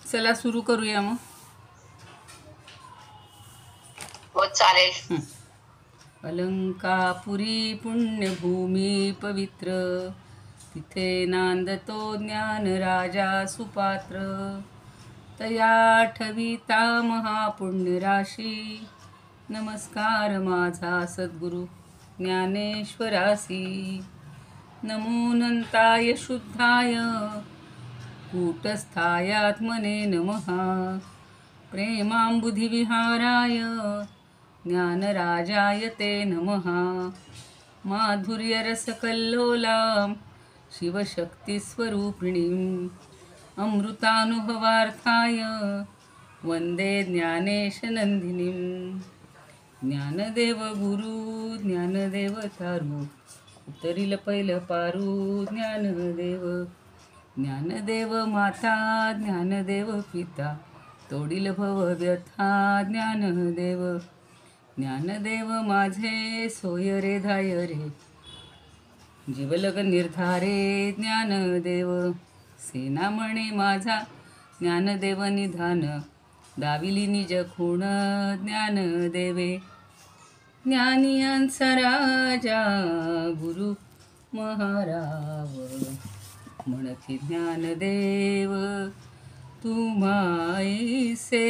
चला सुरू करूया मग. हो चालेल. अलंकापुरी पुण्यभूमी पवित्र, तिथे नांदतो ज्ञान राजा सुपात्र. तया ठविता महापुण्य राशी, नमस्कार माझा सद्गुरु ज्ञानेश्वरासी. नमोऽनंताय शुद्धाय कूटस्थायात्मने नमः. प्रेमांबुधिविहाराय ज्ञानराजाय ते नमः. माधुर्यरसकल्लोलां शिवशक्तिस्वरूपिणीम्, अमृतानुभवार्थाय वन्दे ज्ञानेशनन्दिनीम्. ज्ञानदेव गुरु ज्ञानदेव तारू, उतरील पहिलं पारू ज्ञानदेव. ज्ञानदेव माता ज्ञानदेव पिता, तोडील भवव्यथा ज्ञानदेव. ज्ञानदेव माझे सोय रे धाय रे, जीवलग निर्धारे ज्ञानदेव. सेनामणे माझा ज्ञानदेव निधान, दाविली निज खूण ज्ञानदेवे. ज्ञानियांचा राजा गुरु महाराव, म्हणती ज्ञानदेव तुम्हाईसे.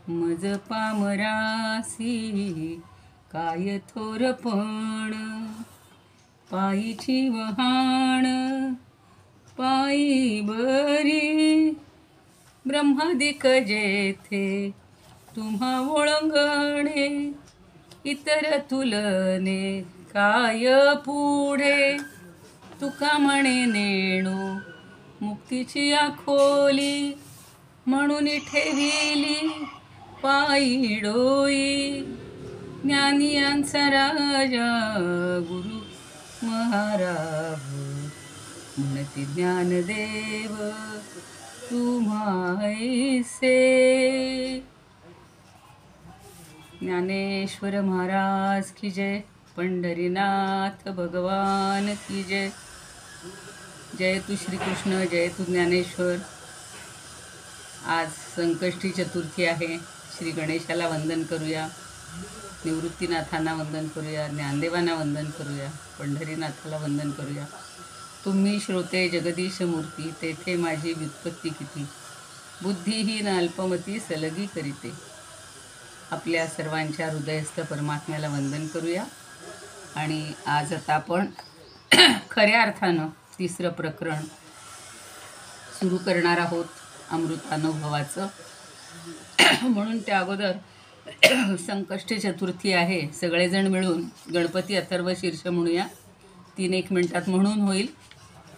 मज पामरासी काय थोरपण, पायीची वहाण पायी बरी. ब्रह्मादिक जेथे तुम्हा ओळंगणे, इतर तुलने काय पुढे. तुका म्हणे नेणू मुक्तीची आखोली, म्हणून ठेविली पायी डोई. ज्ञानियांचा राजा गुरु महाराज, म्हणती ज्ञानदेव तुम्हाईसे. ज्ञानेश्वर महाराज की जय. पंढरीनाथ भगवान की जय. जय तू श्रीकृष्ण, जय तू ज्ञानेश्वर. आज संकष्टी चतुर्थी आहे. श्री गणेशाला वंदन करूया, निवृत्तीनाथांना वंदन करूया, ज्ञानदेवांना वंदन करूया, पंढरीनाथाला वंदन करूया. तुम्ही श्रोते जगदीश मूर्ती, तेथे माझी व्युत्पत्ती किती. बुद्धिहीन अल्पमती सलगी करीते. आपल्या सर्वांच्या हृदयस्थ परमात्म्याला वंदन करूया. आणि आज आता आपण खऱ्या अर्थानं तिसरं प्रकरण सुरू करणार आहोत अमृतानुभवाचं. म्हणून त्या अगोदर संकष्टी चतुर्थी आहे, सगळेजण मिळून गणपती अथर्व शीर्ष म्हणूया. 3-1 मिनिटात म्हणून होईल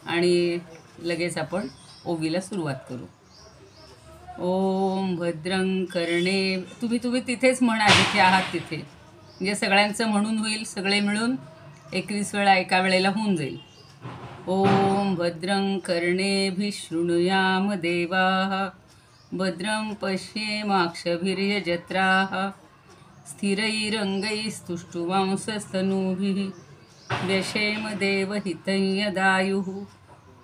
आणि लगेच आपण ओवीला सुरुवात करू. ओम भद्रं कर्णे. तुम्ही तिथेच म्हणा जिथे आहात तिथे, म्हणजे सगळ्यांचं म्हणून होईल. सगळे मिळून 21 वेळा एका वेळेला होऊन जाईल. ओम भद्रं कर्णेभिः शृणुयाम देवाः, भद्रं पश्येमाक्षभिर्यजत्राः, स्थिरैरङ्गैस्तुष्टुवांसस्तनूभिः, व्यशेम देवहितं यदायुः.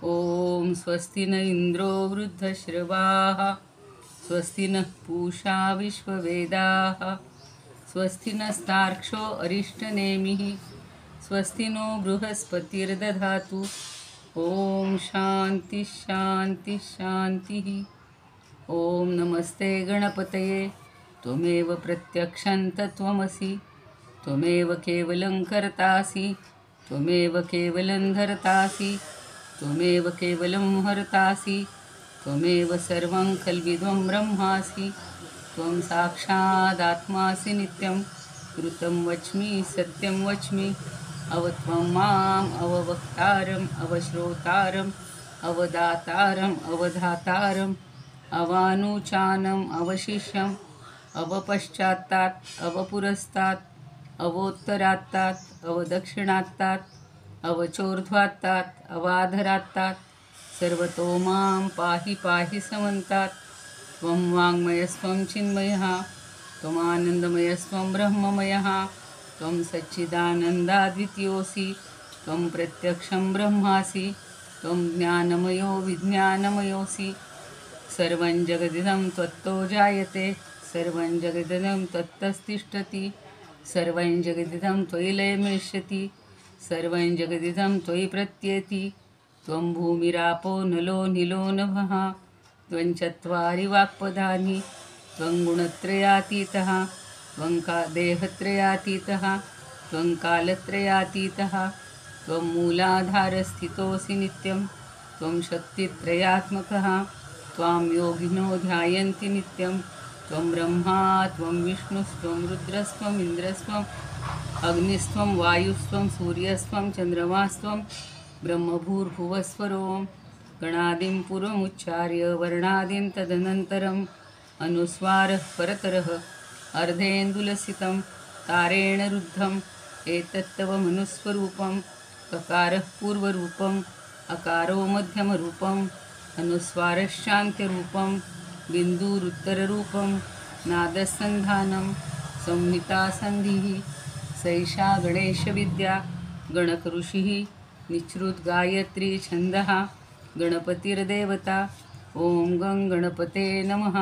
ओम स्वस्ति न इन्द्रो वृद्धश्रवाः, स्वस्ति नः पूषा विश्ववेदाः, स्वस्ति नस्तार्क्ष्यो अरिष्टनेमिः, स्वस्ति नो बृहस्पतिर्दधातु. ओम शांति शांति शांतिः. ओम नमस्ते गणपतये, त्वमेव प्रत्यक्षं तत्त्वमसि, त्वमेव केवलं कर्तासि, त्वमेव केवलं धर्तासि, त्वमेव केवलं हर्तासि, त्वमेव सर्वं खल्विदं ब्रह्मासि. त्वं साक्षादात्मासि नित्यं, ऋतं वच्मि सत्यं वच्मि. अवत्वं माम् अववक्तारम् अवश्रोतारम् अवदातारम् अवधातारम् अवानुचानम् अवशिष्यम् अवपश्चात्तात् अवपुरस्तात् अवोत्तरात्तात् अवदक्षिणात्तात् अवचोर्ध्वात्तात् अवाधरात्तात्. सर्वतो मां पाहि पाहि समन्तात्. त्वं वाङ्मयस्त्वं चिन्मयः, त्वमानन्दमयस्त्वं ब्रह्ममयः. त्वं सच्चिदानन्दाद्वितीयोऽसि, त्वं प्रत्यक्षं ब्रह्मासि, त्वं ज्ञानमयो विज्ञानमयोऽसि, सर्वं जगदिदं त्वत्तो जायते सर्वं जगदिदं त्वत्तस्तिष्ठति सर्वं जगदिदं त्वयि लयमिष्यति सर्वं जगदिदं त्वयि प्रत्येति त्वं भूमिरापो नलो निलो नभः त्वं चत्वारि वाक्पदानि त्वं गुणत्रयातीतः त्वं देहत्रयातीतः त्वं कालत्रयातीतः त्वं मूलाधारस्थितोऽसि नित्यं त्वं शक्तित्रयात्मकः त्वां योगिनो ध्यायन्ति नित्यं त्वं ब्रह्मा त्वं विष्णुस्त्वं रुद्रस्त्वम् इन्द्रस्त्वम् अग्निस्त्वं वायुस्त्वं सूर्यस्त्वं चन्द्रमास्त्वं ब्रह्मभूर्भुवस्वरों गणादिं पूर्वमुच्चार्य वर्णादिं तदनन्तरम् अनुस्वारः परतरः अर्धेन्दुलसितं तारेण रुद्धम् एतत्तव मनुस्वरूपं ककारः पूर्वरूपम् अकारो मध्यमरूपम् अनुस्वारश्चान्त्यरूपं बिन्दुरुत्तररूपं नादसन्धानं संहितासन्धिः सैषा गणेशविद्या गणकऋषिः निःसृद्गायत्री छन्दः गणपतिर्देवता ॐ गं गणपते नमः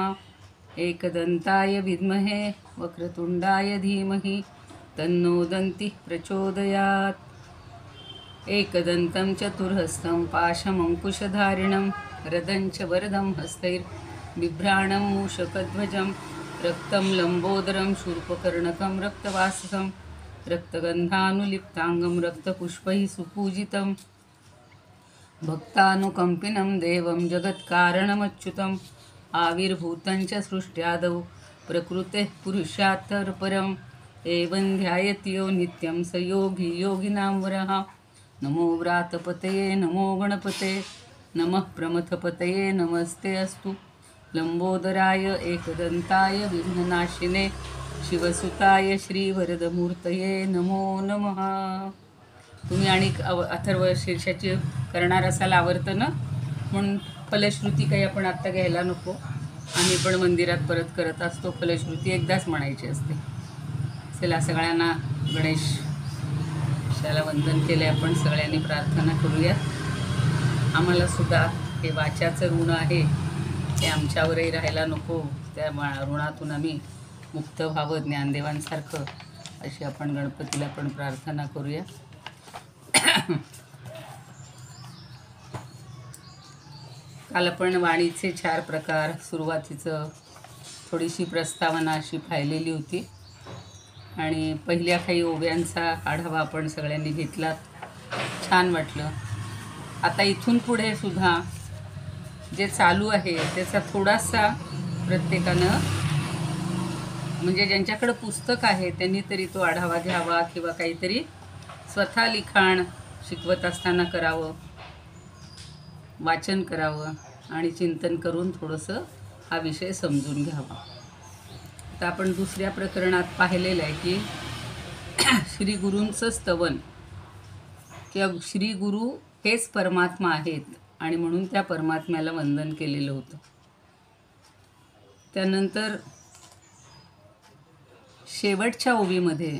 एकदन्ताय विद्महे वक्रतुण्डाय धीमहि तन्नो दन्तिः प्रचोदयात् एकदन्तं चतुर्हस्तं पाशमङ्कुशधारिणं रदं च वरदं हस्तैर्बिभ्राणं मूषकध्वजं रक्तं लम्बोदरं शूर्पकर्णकं रक्तवाससं रक्तगन्धानुलिप्ताङ्गं रक्तपुष्पैः सुपूजितं भक्तानुकम्पिनं देवं जगत्कारणमच्युतम् आविर्भूतं च सृष्ट्यादौ प्रकृतेः पुरुषात्तरपरम् एवं ध्यायति यो नित्यं स योगी योगिनां वरः नमो व्रातपतये नमो गणपते नमः प्रमथपतये नमस्ते अस्तु लंबोदराय एकदंताय विघ्ननाशिने शिवसुताय श्रीवरदमूर्तये नमो नमः। तुम्ही आणि अथर्व शीर्षाची करणार असाल आवर्तन म्हणून फलश्रुती काही आपण आत्ता घ्यायला नको, आम्ही पण मंदिरात परत करत असतो. फलश्रुती एकदाच म्हणायची असते. चला सगळ्यांना गणेशाला वंदन केले आपण सगळ्यांनी प्रार्थना करूया. आम्हाला सुद्धा हे वाचाचं ऋण आहे ते आमच्यावरही राहायला नको, त्या ऋणातून आम्ही मुक्त व्हावं ज्ञानदेवांसारखं अशी आपण गणपतीला पण प्रार्थना करूया. काल आपण वाणीचे 4 प्रकार सुरुवातीचं थोडीशी प्रस्तावना अशी पाहिलेली होती आणि पहिल्या काही ओव्यांचा आढावा आपण सगळ्यांनी घेतला. छान वाटलं. आता इथून पुढे सुद्धा जे चालू आहे त्याचा थोडासा प्रत्येकानं म्हणजे ज्यांच्याकडे पुस्तक आहे त्यांनी तरी तो आढावा घ्यावा किंवा काहीतरी स्वतः लिखाण शिकवत असताना करावं, वाचन करावं आणि चिंतन करून थोडंसं हा विषय समजून घ्यावा. आता आपण दुसऱ्या प्रकरणात पाहिलेलं आहे की श्री गुरूंचं स्तवन किंवा श्री गुरु हेच परमात्मा आहेत आणि म्हणून त्या परमात्म्याला वंदन केलेलं होतं. त्यानंतर शेवटच्या ओवीमध्ये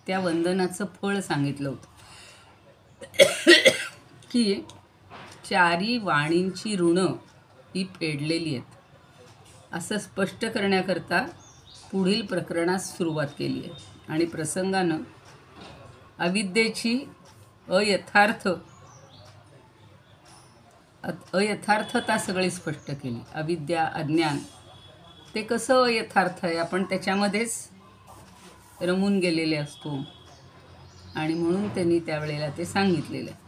त्या वंदनाचं फळ सांगितलं होतं की 4 वाणींची ऋणं ही फेडलेली आहेत असं स्पष्ट करण्याकरता पुढील प्रकरणास सुरुवात केली आहे आणि प्रसंगानं अविद्येची अयथार्थता सगळी स्पष्ट केली. अविद्या अज्ञान ते कसं अयथार्थ आहे, आपण त्याच्यामध्येच रमून गेलेले असतो आणि म्हणून त्यांनी त्यावेळेला ते सांगितलेलं आहे.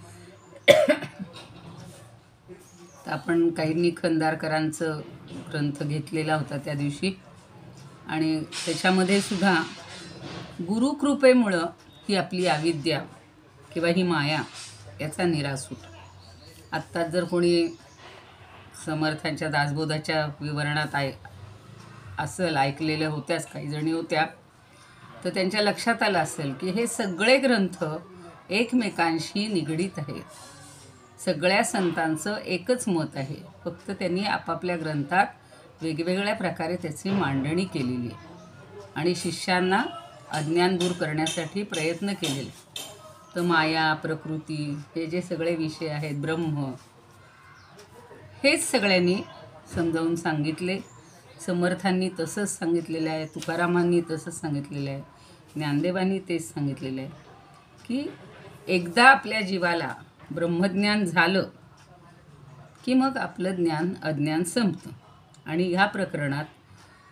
तर आपण काहींनी खंदारकरांचं ग्रंथ घेतलेला होता त्या दिवशी आणि त्याच्यामध्ये सुद्धा गुरुकृपेमुळं ही आपली अविद्या किंवा ही माया याचा निराश होतो. आत्ताच जर कोणी समर्थांच्या दासबोधाच्या विवरणात ऐकलेल्या होत्याच, काही जणी होत्या, तर त्यांच्या लक्षात आलं असेल की हे सगळे ग्रंथ एकमेकांशी निगडीत आहेत. सगळ्या संतांचं एकच मत आहे, फक्त त्यांनी आपापल्या ग्रंथात वेगवेगळ्या प्रकारे त्याची मांडणी केलेली आहे आणि शिष्यांना अज्ञान दूर करण्यासाठी प्रयत्न केलेले. तर माया, प्रकृती हे जे सगळे विषय आहेत, ब्रह्म, हेच सगळ्यांनी समजावून सांगितले. समर्थांनी तसंच सांगितलेलं आहे, तुकारामांनी तसंच सांगितलेलं आहे, ज्ञानदेवांनी तेच सांगितलेलं आहे की एकदा आपल्या जीवाला ब्रह्मज्ञान झालं की मग आपलं ज्ञान अज्ञान संपतं. आणि ह्या प्रकरणात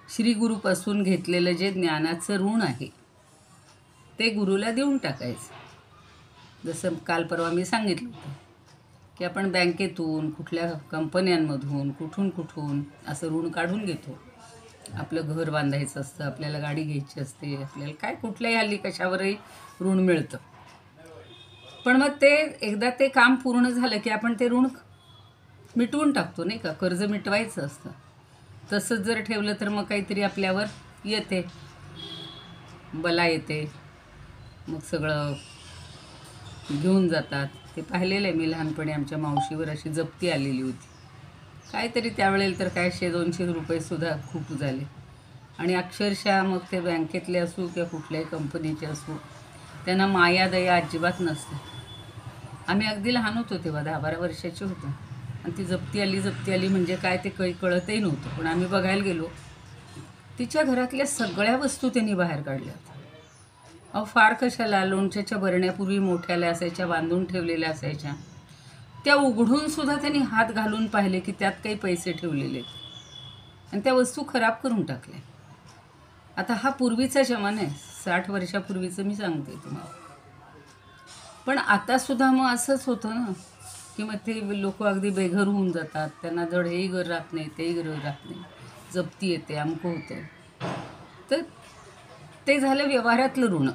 श्रीगुरूपासून घेतलेलं जे ज्ञानाचं ऋण आहे ते गुरुला देऊन टाकायचं. जसं काल परवा मी सांगितलं होतं की आपण बँकेतून, कुठल्या कंपन्यांमधून, कुठून असं ऋण काढून घेतो. आपलं घर बांधायचं असतं, आपल्याला गाडी घ्यायची असते, आपल्याला काय कुठल्याही हल्ली कशावरही ऋण मिळतं. पण मग ते एकदा ते काम पूर्ण झालं की आपण ते ऋण मिटवून टाकतो, नाही का? कर्ज मिटवायचं असतं. तसंच जर ठेवलं तर मग काहीतरी आपल्यावर येते, बला येते, मग सगळं घेऊन जातात. ते पाहिलेलं आहे मी लहानपणी. आमच्या मावशीवर अशी जप्ती आलेली होती. काहीतरी त्यावेळेला तर काय 100-200 रुपयेसुद्धा खूप झाले. आणि अक्षरशः मग ते बँकेतले असू किंवा कुठल्याही कंपनीचे असू, त्यांना माया दया अजिबात नसते. आम्ही अगदी लहान होतो तेव्हा, 10-12 वर्षाचे होतो. आणि ती जप्ती आली म्हणजे काय ते काही कळतही नव्हतं. पण आम्ही बघायला गेलो, तिच्या घरातल्या सगळ्या वस्तू त्यांनी बाहेर काढल्या होत्या. अहो फार कशाला, लोणच्याच्या बरण्यापूर्वी मोठ्याला असायच्या, बांधून ठेवलेल्या असायच्या, त्या उघडूनसुद्धा त्यांनी हात घालून पाहिले की त्यात काही पैसे ठेवलेले आहेत आणि त्या वस्तू खराब करून टाकल्या. आता हा पूर्वीचा जमाना आहे, 60 वर्षापूर्वीचं मी सांगते तुम्हाला. पण आतासुद्धा मग असंच होतं ना की मग ते लोक अगदी बेघर होऊन जातात. त्यांना धड हेही घर राहत नाही, तेही घर राहत नाही, जप्ती येते, अमकं होतं. तर ते झालं व्यवहारातलं ऋण.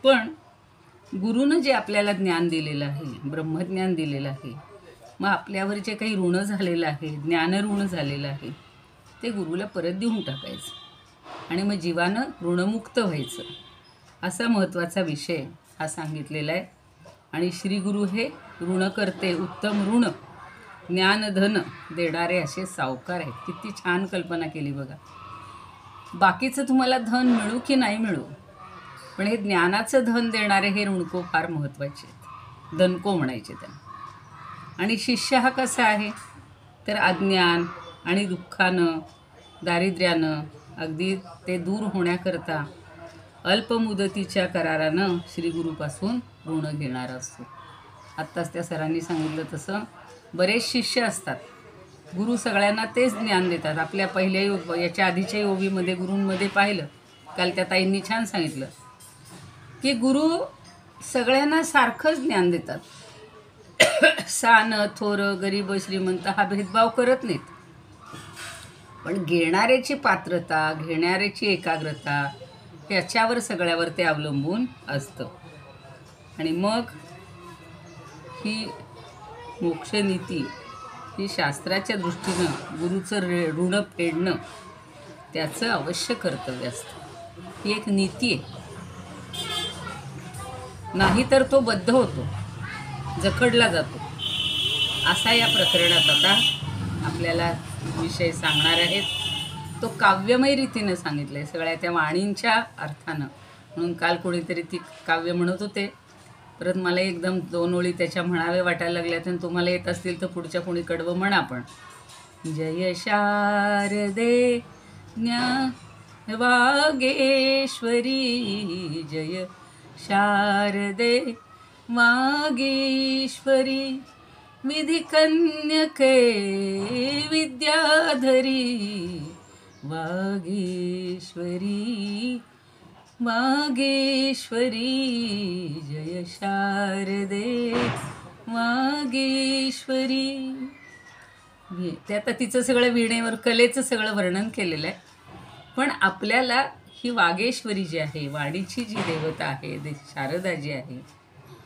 पण गुरुनं जे आपल्याला ज्ञान दिलेलं आहे, ब्रह्मज्ञान दिलेलं आहे, मग आपल्यावर जे काही ऋण झालेलं आहे, ज्ञानऋण झालेलं आहे, ते गुरुला परत देऊन टाकायचं आणि मग जीवानं ऋणमुक्त व्हायचं. असा महत्त्वाचा विषय हा सांगितलेला आहे. आणि श्रीगुरु हे ऋण करते उत्तम ऋण, ज्ञानधन देणारे असे सावकार आहेत. किती छान कल्पना केली बघा. बाकीचं तुम्हाला धन मिळू की नाही मिळू, पण हे ज्ञानाचं धन देणारे हे ऋणको फार महत्त्वाचे आहेत. धनको म्हणायचे त्यांना. आणि शिष्य हा कसा आहे तर अज्ञान आणि दुःखानं, दारिद्र्यानं अगदी ते दूर होण्याकरता अल्पमुदतीच्या करारानं श्रीगुरूपासून ऋण घेणारा असतो. आत्ताच त्या सरांनी सांगितलं तसं बरेच शिष्य असतात. गुरु सगळ्यांना तेच ज्ञान देतात. आपल्या पहिल्या याच्या आधीच्या योगीमध्ये गुरूंमध्ये पाहिलं, काल त्या ताईंनी छान सांगितलं की गुरु सगळ्यांना सारखंच ज्ञान देतात. सान थोर, गरीब श्रीमंत हा भेदभाव करत नाहीत. पण घेणाऱ्याची पात्रता, घेणाऱ्याची एकाग्रता याच्यावर सगळ्यावर ते अवलंबून असतं. आणि मग ही मोक्षनीती ही शास्त्राच्या दृष्टीनं गुरुचं ऋण फेडणं त्याचं अवश्य कर्तव्य असतं. ही एक नीती आहे. नाहीतर तो बद्ध होतो, जखडला जातो. असा या प्रकरणात आता आपल्याला विषय सांगणार आहेत. तो काव्यमय रीतीनं सांगितलं आहे, सगळ्या त्या वाणींच्या अर्थानं. म्हणून काल कोणीतरी ती काव्य म्हणत होते, परत मला एकदम 2 ओळी त्याच्या म्हणावे वाटायला लागल्यात. आणि तुम्हाला येत असतील तर पुढच्या कोणी कडवं म्हणा. पण जय शारदे ज्ञानवागेश्वरी, जय शारदे वागेश्वरी, विधिकन्यके विद्याधरी, वागेश्वरी वागेश्वरी, जय शारदे वागेश्वरी. ते आता तिचं सगळं वीणेवर कलेचं सगळं वर्णन केलेलं आहे. पण आपल्याला ही वागेश्वरी जी आहे, वाणीची जी देवता आहे, शारदा जी आहे,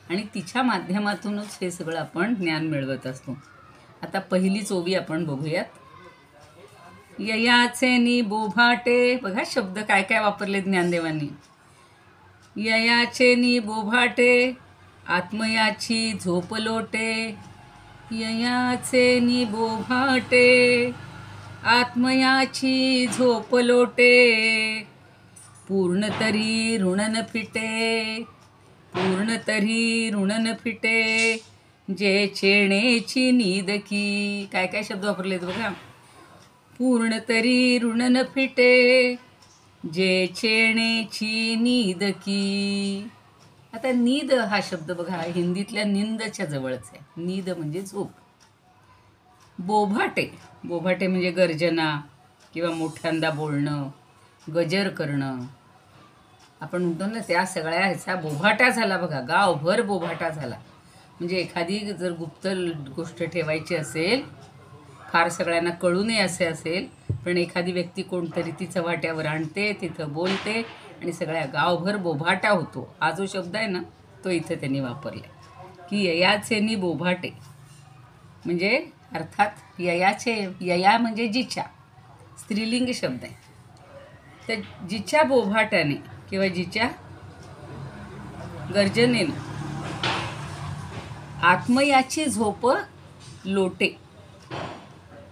आणि तिच्या माध्यमातूनच हे सगळं आपण ज्ञान मिळवत असतो. आता पहिलीच ओवी आपण बघूयात. ययाचे नि बोभाटे, बघा शब्द काय काय वापरले ज्ञानदेवांनी. ययाचे नि बोभाटे, आत्मयाची झोप लोटे, ययाचे नि बोभाटे, आत्मयाची झोप लोटे, पूर्ण तरी ऋण न फिटे, पूर्ण तरी ऋण न फिटे, जे चेणेची नीद की. काय काय शब्द वापरलेत बघा. पूर्ण तरी ऋण न फिटे, जे चेणेची नीद की. आता नीद हा शब्द बघा हिंदीतल्या निंदच्या जवळच आहे. नीद म्हणजे झोप. बोभाटे, बोभाटे म्हणजे गर्जना किंवा मोठ्यांदा बोलणं, गजर करणं. आपण म्हणतो ना त्या सगळ्या ह्याचा बोभाटा झाला बघा, गावभर बोभाटा झाला. म्हणजे एखादी जर गुप्त गोष्ट ठेवायची असेल, फार सगळ्यांना कळू नये असे असेल, पण एखादी व्यक्ती कोणतरी ती चव्हाट्यावर आणते, तिथं बोलते आणि सगळ्या गावभर बोभाटा होतो. हा जो शब्द आहे ना तो इथं त्यांनी वापरला की ययाचे बोभाटे. म्हणजे अर्थात ययाचे, यया म्हणजे जिच्या, स्त्रीलिंगी शब्द आहे. तर जिच्या बोभाट्याने किंवा जिच्या गर्जनेनं आत्मयाची झोप लोटे.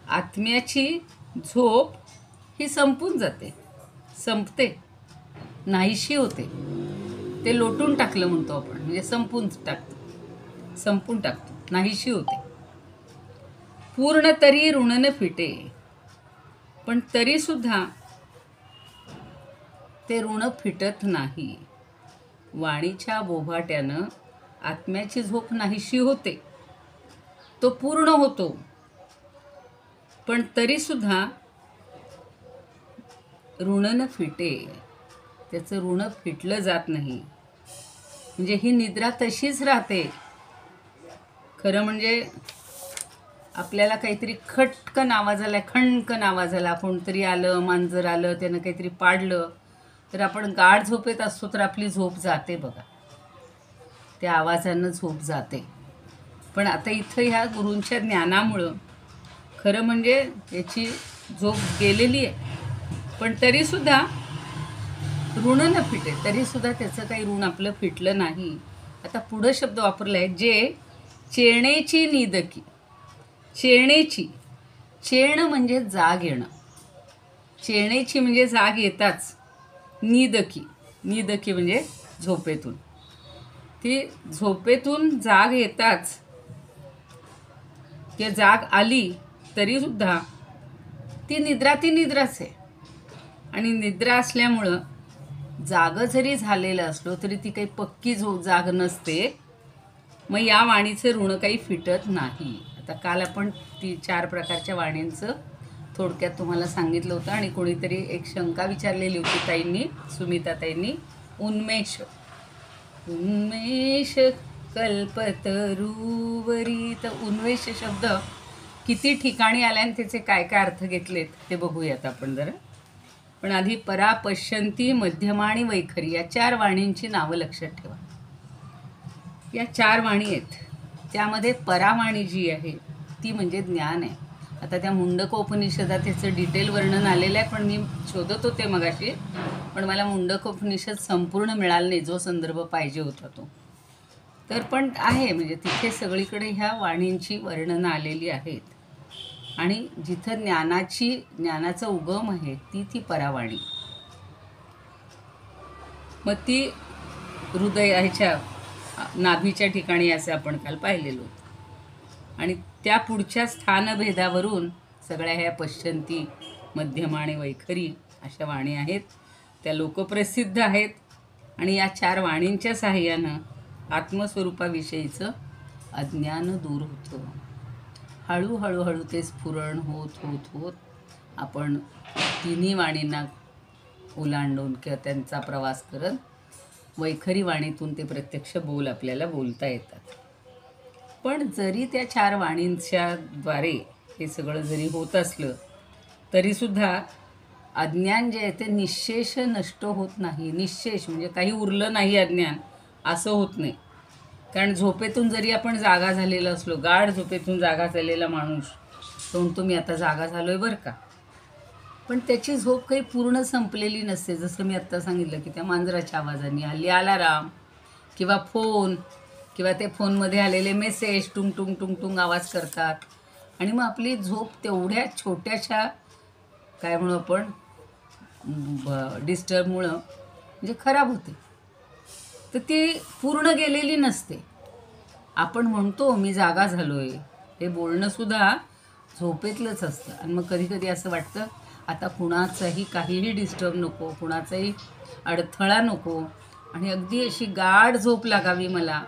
आत्म्याची झोप ही संपून जाते, संपते, नाहीशी होते. ते लोटून टाकलं म्हणतो आपण, म्हणजे संपून टाकतो, नाहीशी होते. पूर्ण तरी ऋण न फिटे, पण तरीसुद्धा ते ऋण फिटत नाही. वाणीच्या बोभाट्यानं आत्म्याची झोप नाहीशी होते, तो पूर्ण होतो, पण तरीसुद्धा ऋण न फिटे, त्याचं ऋण फिटलं जात नाही. म्हणजे ही निद्रा तशीच राहते. खरं म्हणजे आपल्याला काहीतरी खटकन आवाज आला, खणकन आवाज आला, कोणतरी आलं, मांजर आलं, त्यानं काहीतरी पाडलं, तर आपण गाढ झोपेत असतो तर आपली झोप जाते बघा, त्या आवाजानं झोप जाते. पण आता इथं ह्या गुरूंच्या ज्ञानामुळं खरं म्हणजे याची झोप गेलेली आहे, पण तरीसुद्धा ऋण न फिटे, तरीसुद्धा त्याचं काही ऋण आपलं फिटलं नाही. आता पुढं शब्द वापरला आहे, जे चेणेची नीद की. चेणेची, चेण म्हणजे जाग येणं, चेणेची म्हणजे जाग येताच, नीदकी, नीदकी म्हणजे झोपेतून. ती झोपेतून जाग येताच, ती जाग आली तरीसुद्धा ती निद्राच आहे. आणि निद्रा असल्यामुळं जाग जरी झालेलं असलो तरी ती काही पक्की जाग नसते. मग या वाणीचं ऋण काही फिटत नाही. आता काल आपण 4 प्रकारच्या वाणींचं थोडक्यात तुम्हाला सांगितलं होतं आणि कोणीतरी एक शंका विचारलेली होती ताईंनी, सुमिता ताईंनी. उन्मेष, उन्मेष कल्पतरूवरी. तर उन्मेष शब्द किती ठिकाणी आला आणि त्याचे काय काय अर्थ घेतलेत ते बघूयात आपण जरा. पण आधी परा, पश्यंती, मध्यमा आणि वैखरी या 4 वाणींची नावं लक्षात ठेवा. या 4 वाणी आहेत. त्यामध्ये परावाणी जी आहे ती म्हणजे ज्ञान आहे. आता त्या मुंडकोपनिषदात त्याचं डिटेल वर्णन आलेलं आहे, पण मी शोधत होते मगाशी, पण मला मुंडकोपनिषद संपूर्ण मिळालं नाही, जो संदर्भ पाहिजे होता तो. तर पण आहे, म्हणजे तिथे सगळीकडे ह्या वाणींची वर्णनं आलेली आहेत. आणि जिथं ज्ञानाचा उगम आहे ती परावाणी. मग ती हृदयाच्या नाभीच्या ठिकाणी असं आपण काल पाहिलेलो. आणि त्या पुढच्या स्थानभेदावरून सगळ्या ह्या पश्यंती, मध्यमा आणि वैखरी अशा वाणी आहेत. त्या लोकप्रसिद्ध आहेत. आणि या 4 वाणींच्या साहाय्यानं आत्मस्वरूपाविषयीचं अज्ञान दूर होतं. हळूहळू ते स्फुरण होत आपण तिन्ही वाणींना ओलांडून किंवा त्यांचा प्रवास करत वैखरी वाणीतून ते प्रत्यक्ष बोल आपल्याला बोलता येतात. पण जरी त्या 4 वाणींच्या द्वारे हे सगळं जरी होत असलं तरीसुद्धा अज्ञान जे आहे ते निःशेष नष्ट होत नाही. निःशेष म्हणजे काही उरलं नाही अज्ञान असं होत नाही. कारण झोपेतून जरी आपण जागा झालेला असलो, गाढ झोपेतून जागा झालेला माणूस तो म्हणतो मी आता जागा झालो आहे बरं का, पण त्याची झोप काही पूर्ण संपलेली नसते. जसं मी आत्ता सांगितलं की त्या मांजराच्या आवाजाने, हल्ली अलाराम किंवा फोन किंवा ते फोनमध्ये आलेले मेसेज टुंग टुंग टुंग टुंग आवाज करतात. आणि मग आपली झोप तेवढ्या छोट्याशा काय म्हणू आपण डिस्टर्बमुळं म्हणजे खराब होते. तर ती पूर्ण गेलेली नसते. आपण म्हणतो मी जागा झालो आहे, हे बोलणंसुद्धा झोपेतलंच असतं. आणि मग कधी कधी असं वाटतं आता कुणाचाही काहीही डिस्टर्ब नको, कुणाचाही अडथळा नको, आणि अगदी अशी गाढ झोप लागावी मला,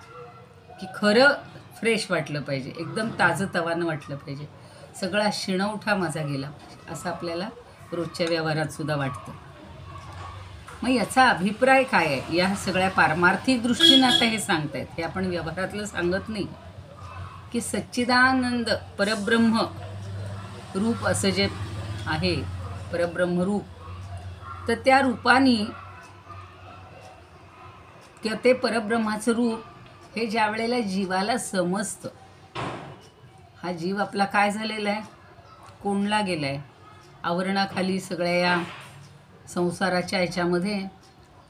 की खरं फ्रेश वाटलं पाहिजे, एकदम ताजंतवानं वाटलं पाहिजे, सगळा शिणवठा माझा गेला पाहिजे, असं आपल्याला रोजच्या व्यवहारात सुद्धा वाटतं. मग याचा अभिप्राय काय आहे? या सगळ्या पारमार्थिक दृष्टीनं आता हे सांगतायत, हे आपण व्यवहारातलं सांगत नाही, की सच्चिदानंद परब्रह्म रूप असं जे आहे, परब्रह्म रूप, तर त्या रूपाने किंवा ते परब्रह्माचं रूप हे ज्या वेळेला जीवाला समजतं, हा जीव आपला काय झालेला आहे, कोंडला गेला आहे आवरणाखाली, सगळ्या या संसाराच्या याच्यामध्ये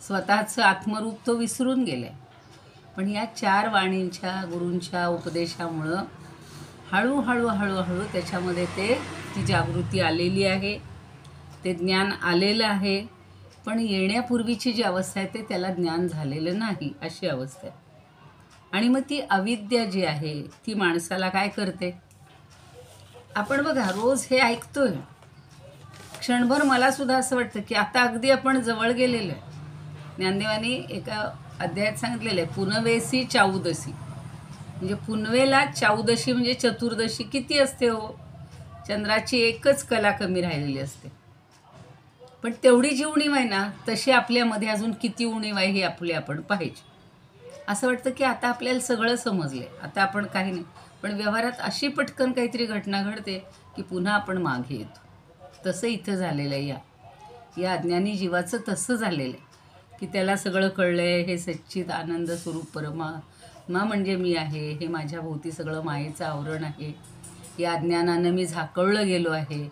स्वतःचं आत्मरूप तो विसरून गेला आहे. पण या 4 वाणींच्या गुरूंच्या उपदेशामुळं हळूहळू हळूहळू त्याच्यामध्ये ती जागृती आलेली आहे, ते ज्ञान आलेलं आहे. पण येण्यापूर्वीची जी अवस्था आहे ते त्याला ज्ञान झालेलं नाही, अशी अवस्था आहे. आणि मग ती अविद्या जी आहे ती माणसाला काय करते, आपण बघा रोज हे ऐकतोय, क्षणभर मला सुद्धा असं वाटतं की आता अगदी आपण जवळ गेलेलो आहे. ज्ञानदेवानी एका अध्यायात सांगितलेलं आहे, पुनवेसी चाऊदशी, म्हणजे पुनवेला चाऊदशी म्हणजे चतुर्दशी किती असते हो, चंद्राची एकच कला कमी राहिलेली असते. पण तेवढी जी उणीव आहे ना, तशी आपल्यामध्ये अजून किती उणीव आहे हे आपण पाहिजे. असं वाटतं की आता आपल्याला सगळं समजलं आहे, आता आपण काही नाही. पण व्यवहारात अशी पटकन काहीतरी घटना घडते की पुन्हा आपण मागे येतो. तसं इथं झालेलं आहे, या अज्ञानी जीवाचं तसं झालेलं आहे की त्याला सगळं कळलं आहे, हे सच्चिद आनंद स्वरूप परमात्मा म्हणजे मी आहे, हे माझ्या भोवती सगळं मायेचं आवरण आहे, या अज्ञानानं मी झाकळलं गेलो आहे,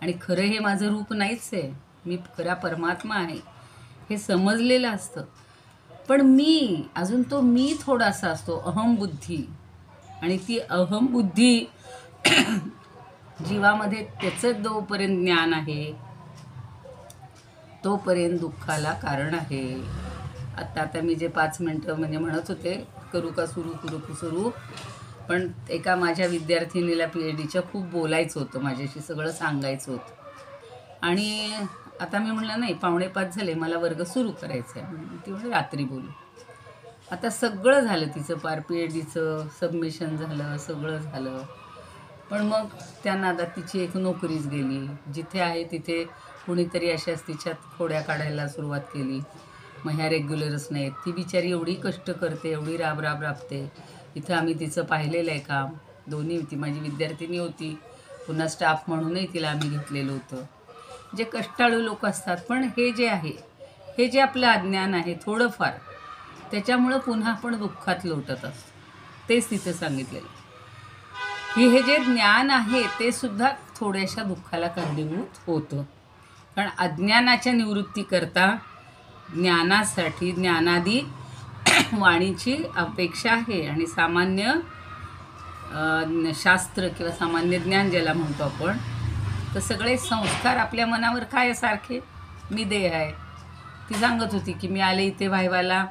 आणि खरं हे माझं रूप नाहीच आहे, मी खरा परमात्मा आहे, हे समजलेलं असतं. पण अजून तो मी थोडासा असतो, अहमबुद्धी, आणि ती अहमबुद्धी जीवामध्ये त्याचं जोपर्यंत ज्ञान आहे तोपर्यंत दुःखाला कारण आहे. आता मी जे 5 मिनटं म्हणजे म्हणत होते, करू का सुरू, पण एका माझ्या विद्यार्थिनीला PhDच्या खूप बोलायचं होतं, माझ्याशी सगळं सांगायचं होतं. आणि आता मी म्हणलं नाही, 4:45 झाले, मला वर्ग सुरू करायचा आहे. ती म्हणजे रात्री बोलू. आता सगळं झालं तिचं, पार PhDचं सबमिशन झालं, सगळं झालं. पण मग त्या नादात तिची एक नोकरीच गेली. जिथे आहे तिथे कुणीतरी अशाच तिच्यात खोड्या काढायला सुरुवात केली. मग ह्या रेग्युलरच नाहीत. ती बिचारी एवढी कष्ट करते, एवढी राबते. इथं आम्ही तिचं पाहिलेलं आहे काम. दोन्ही होती, माझी विद्यार्थिनी होती, पुन्हा स्टाफ म्हणूनही तिला आम्ही घेतलेलं होतं. जे कष्टाळू लोक असतात. पण हे जे आहे, हे जे आपलं अज्ञान आहे थोडंफार, त्याच्यामुळं पुन्हा आपण दुःखात लोटत असतो. तेच तिथं सांगितलेलं की हे जे ज्ञान आहे ते सुद्धा थोड्याशा दुःखाला कारणीभूत होतं. कारण अज्ञानाच्या निवृत्तीकरता ज्ञानासाठी ज्ञानादी वाणीची अपेक्षा आहे. आणि सामान्य शास्त्र किंवा सामान्य ज्ञान ज्याला म्हणतो आपण, तर सगळे संस्कार आपल्या मनावर काय सारखे, मी देह आहे. ती सांगत होती की मी आले इथे व्हायवाला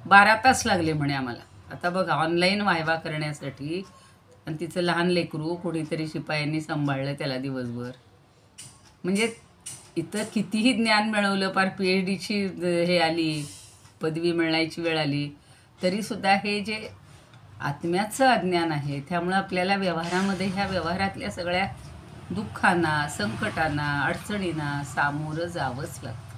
12 तास लागले म्हणे आम्हाला. आता बघा, ऑनलाईन व्हायवा करण्यासाठी, आणि तिचं लहान लेकरू कोणीतरी शिपायांनी सांभाळलं त्याला दिवसभर. म्हणजे इथं कितीही ज्ञान मिळवलं, पार PhDची हे आली, पदवी मिळण्याची वेळ आली, तरीसुद्धा हे जे आत्म्याचं अज्ञान आहे त्यामुळं आपल्याला व्यवहारामध्ये, ह्या व्यवहारातल्या सगळ्या दुःखांना, संकटांना, अडचणींना सामोरं जावंच लागतं,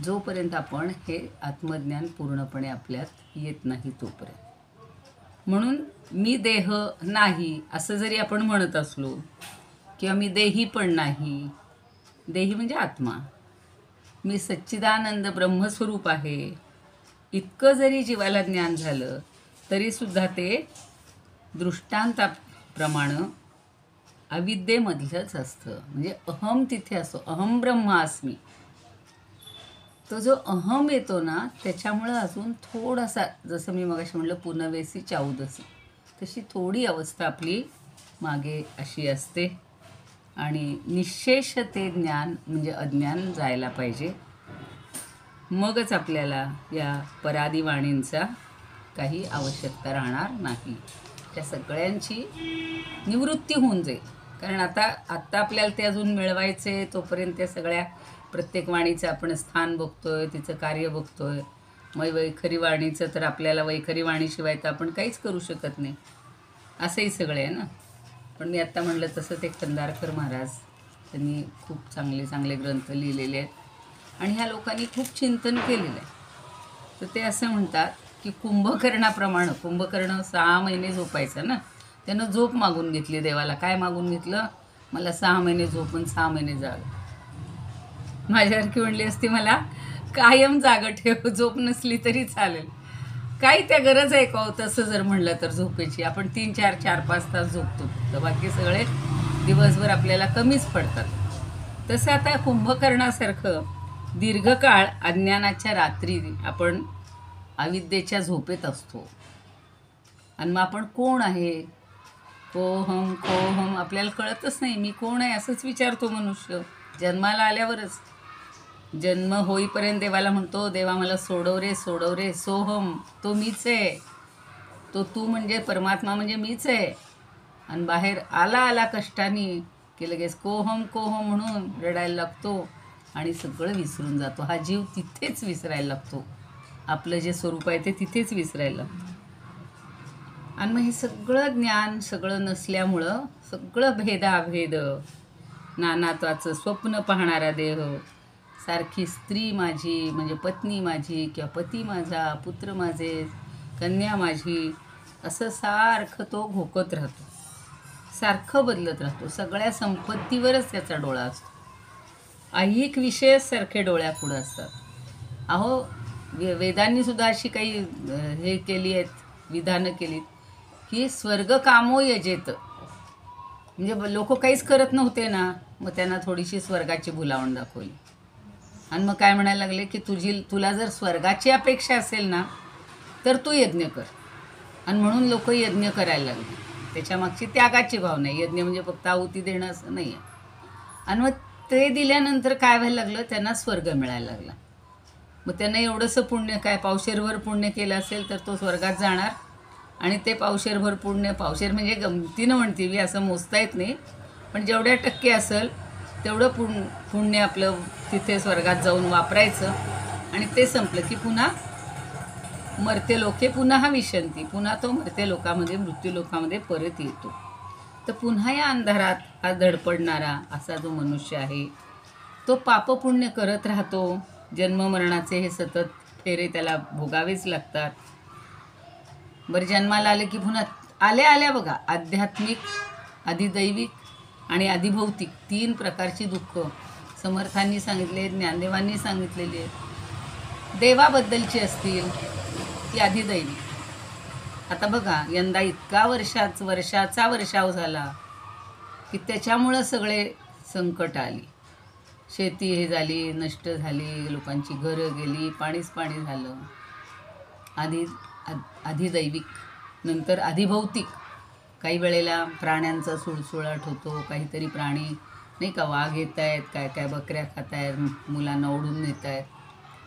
जोपर्यंत आपण हे आत्मज्ञान पूर्णपणे आपल्यात येत नाही तोपर्यंत. म्हणून मी देह नाही असं जरी आपण म्हणत असलो, किंवा मी देही पण नाही, देही म्हणजे आत्मा, मी सच्चिदानंद ब्रह्मस्वरूप आहे, इतकं जरी जीवाला ज्ञान झालं तरीसुद्धा ते दृष्टांताप्रमाणे अविद्येमधलंच असतं. म्हणजे अहम तिथे असतो, अहम ब्रह्मास्मी. तो जो अहम येतो ना, त्याच्यामुळं अजून थोडासा, जसं मी मगाशी म्हणलं पुनवेसी चाऊदसी, तशी थोडी अवस्था आपली मागे अशी असते. आणि निश्शेष ते ज्ञान म्हणजे अज्ञान जायला पाहिजे, मगच आपल्याला या परादिवाणींचा काही आवश्यकता राहणार नाही. त्या सगळ्यांची निवृत्ती होऊन जाईल. कारण आता आपल्याला ते अजून मिळवायचे, तोपर्यंत त्या सगळ्या प्रत्येक वाणीचं आपण स्थान बघतोय, तिचं कार्य बघतोय. मग वैखरी वाणीचं तर आपल्याला वैखरी वाणीशिवाय तर आपण काहीच करू शकत नाही, असंही सगळे आहे ना. पण मी आत्ता म्हणलं तसं ते खंदारकर महाराज त्यांनी खूप चांगले चांगले ग्रंथ लिहिलेले आहेत आणि ह्या लोकांनी खूप चिंतन केलेलं आहे. तर ते असं म्हणतात की कुंभकर्णाप्रमाणे, कुंभकर्ण 6 महिने झोपायचा ना, त्यानं झोप मागून घेतली देवाला. काय मागून घेतलं? मला 6 महिने झोपून 6 महिने जाग. माझ्यासारखी म्हणली असती मला कायम जागं ठेव, झोप नसली तरी चालेल. काही त्या गरज आहे का हो तसं जर म्हणलं तर झोपेची? आपण 3-4, 4-5 तास झोपतो, तर बाकी सगळे दिवसभर आपल्याला कमीच पडतात. तसं आता कुंभकर्णासारखं दीर्घकाळ अज्ञानाच्या रात्री आपण अविद्येच्या झोपेत असतो. आणि मग आपण कोण आहे, कोहम कोहम आपल्याला कळतच नाही. मी कोण आहे असंच विचारतो मनुष्य जन्माला आल्यावरच. जन्म होईपर्यंत देवाला म्हणतो, देवा मला सोडव रे सोडव रे. सोहम, तो मीच आहे. तो तू म्हणजे परमात्मा म्हणजे मीच आहे. आणि बाहेर आला आला कष्टाने की लगेच कोहम कोहम म्हणून रडायला लागतो आणि सगळं विसरून जातो. हा जीव तिथेच विसरायला लागतो, आपलं जे स्वरूप आहे ते तिथेच विसरायला लागतं. आणि मग हे सगळं ज्ञान सगळं नसल्यामुळं सगळं भेदाभेद, नानात्वाचं स्वप्न पाहणारा देह, सारखी स्त्री माझी म्हणजे पत्नी माझी किंवा पती माझा, पुत्र माझे, कन्या माझी, असं सारखं तो घोकत राहतो, सारखं बदलत राहतो. सगळ्या संपत्तीवरच त्याचा डोळा असतो. ऐहिक विषयच सारखे डोळ्यापुढं असतात. अहो वेदांनी सुद्धा अशी काही हे केली आहेत, विधानं केलीत की स्वर्ग कामो यजेत. म्हणजे लोक काहीच करत नव्हते ना, मग त्यांना थोडीशी स्वर्गाची भुलावण दाखवली आणि मग काय म्हणायला लागले की तुला जर स्वर्गाची अपेक्षा असेल ना तर तू यज्ञ कर. आणि म्हणून लोक यज्ञ करायला लागले. त्याच्यामागची त्यागाची भावना आहे. यज्ञ म्हणजे फक्त आहुती देणं असं नाही आहे. आणि मग ते दिल्यानंतर काय व्हायला लागलं, त्यांना स्वर्ग मिळायला लागला. मग त्यांना एवढंसं पुण्य काय, पावशेरभर पुण्य केलं असेल तर तो स्वर्गात जाणार. आणि ते पावशेरभर पुण्य, पावशेर म्हणजे गमतीनं म्हणते मी, असं मोजता येत नाही, पण जेवढ्या टक्के असेल तेवढं पुण्य आपलं तिथे स्वर्गात जाऊन वापरायचं. आणि ते संपलं की पुन्हा मर्त्य लोके पुन्हा विशंती, पुन्हा तो मर्त्य लोकामध्ये मृत्यू लोकामध्ये परत येतो. तर पुन्हा या अंधारात हा धडपडणारा असा जो मनुष्य आहे तो पापपुण्य करत राहतो. जन्ममरणाचे हे सतत फेरे त्याला भोगावेच लागतात. बरं, जन्माला आले की पुन्हा आल्या आल्या बघा, आध्यात्मिक, अधिदैविक आणि अधिभौतिक 3 प्रकारची दुःख समर्थांनी सांगितले, ज्ञानदेवांनी सांगितलेली आहेत. देवाबद्दलची असतील ती अधिदैविक. आता बघा, यंदा इतका वर्षाचा वर्षाव झाला की त्याच्यामुळं सगळे संकट आली. शेती हे झाली, नष्ट झाली, लोकांची घरं गेली, पाणीच पाणी झालं. अधिदैविक. नंतर अधिभौतिक. काही वेळेला प्राण्यांचा सुळसुळाट होतो, काहीतरी प्राणी नाही का, वाघ येत आहेत, काय काय बकऱ्या खात आहेत, मुलांना ओढून नेत आहेत.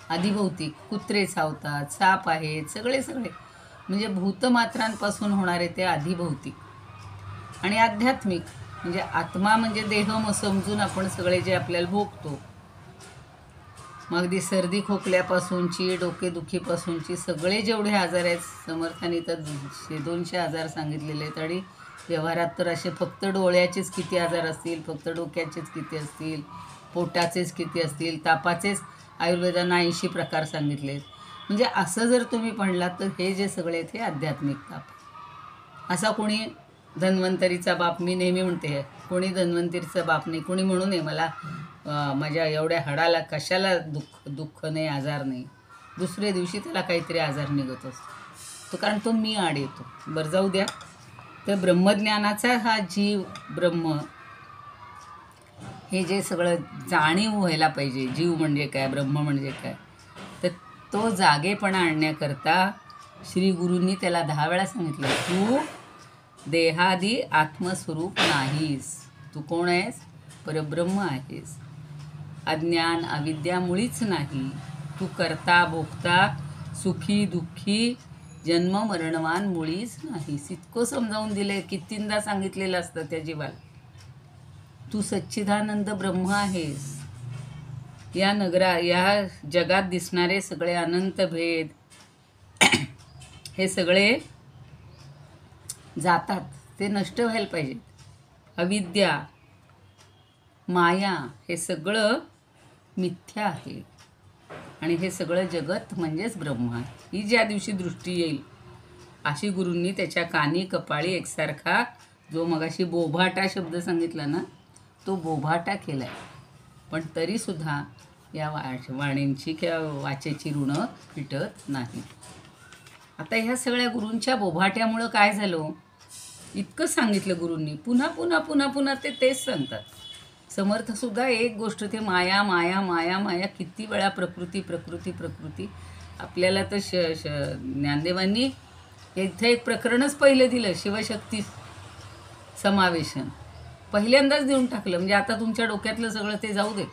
अधिभौतिक. कुत्रे चावतात, साप आहेत, सगळे म्हणजे भूतमात्रांपासून होणारे ते अधिभौतिक. आणि आध्यात्मिक म्हणजे आत्मा म्हणजे देह समजून आपण सगळे जे आपल्याला भोगतो. मग अगदी सर्दी खोकल्यापासूनची, डोकेदुखीपासूनची सगळे जेवढे आजार आहेत, समर्थांनी तर 200 आजार सांगितलेले आहेत. आणि व्यवहारात तर असे फक्त डोळ्याचेच किती आजार असतील, फक्त डोक्याचेच किती असतील, पोटाचेच किती असतील, तापाचेच आयुर्वेदानं 80 प्रकार सांगितले आहेत. म्हणजे असं जर तुम्ही म्हणलात तर हे जे सगळे आहेत हे आध्यात्मिक ताप. असा कोणी धन्वंतरीचा बाप, मी नेहमी म्हणते, कोणी धन्वंतरीचा बाप नाही, कोणी म्हणू नये मला माझ्या एवढ्या हाडाला कशाला दुःख नाही, आजार नाही. दुसऱ्या दिवशी त्याला काहीतरी आजार निघत असतो, तो कारण तो मी आड येतो. बरं, जाऊ द्या. तर ब्रह्मज्ञानाचा हा जीव ब्रह्म हे जे सगळं जाणीव व्हायला पाहिजे. जीव म्हणजे काय, ब्रह्म म्हणजे काय, तर तो जागेपणा आणण्याकरता श्री गुरूंनी त्याला 10 वेळा सांगितलं, तू देहादी आत्मस्वरूप नाहीस. तू कोण आहेस? परब्रह्म आहेस. अज्ञान अविद्या मुळीच नाही. तू करता भोगता, सुखी दुःखी जन्म मरणवान मुळीच नाही. इतकं समजावून दिलंय, कितींदा सांगितलेलं असतं त्या जीवाला. तू सच्चिदानंद ब्रह्म आहेस. या जगात दिसणारे सगळे अनंत भेद हे सगळे जातात, ते नष्ट व्हायला पाहिजेत. अविद्या, माया हे सगळं मिथ्या आहे आणि हे सगळं जगत म्हणजेच ब्रह्म आहे. ही ज्या दिवशी दृष्टी येईल अशी गुरूंनी त्याच्या कानी कपाळी एकसारखा जो मगाशी बोभाटा शब्द सांगितला ना, तो बोभाटा केलाय. पण तरीसुद्धा या वाणींची किंवा वाचेची ऋणं फिटत नाही. आता ह्या सगळ्या गुरूंच्या बोभाट्यामुळं काय झालं, इतकं सांगितलं गुरूंनी, पुन्हा पुन्हा पुन्हा पुन्हा ते तेच सांगतात. समर्थसुद्धा एक गोष्ट, ते माया माया माया माया, किती वेळा प्रकृती प्रकृती प्रकृती. आपल्याला तर ज्ञानदेवांनी इथं एक प्रकरणच पहिलं दिलं, शिवशक्ती समावेशन पहिल्यांदाच देऊन टाकलं. म्हणजे आता तुमच्या डोक्यातलं सगळं ते जाऊ दे,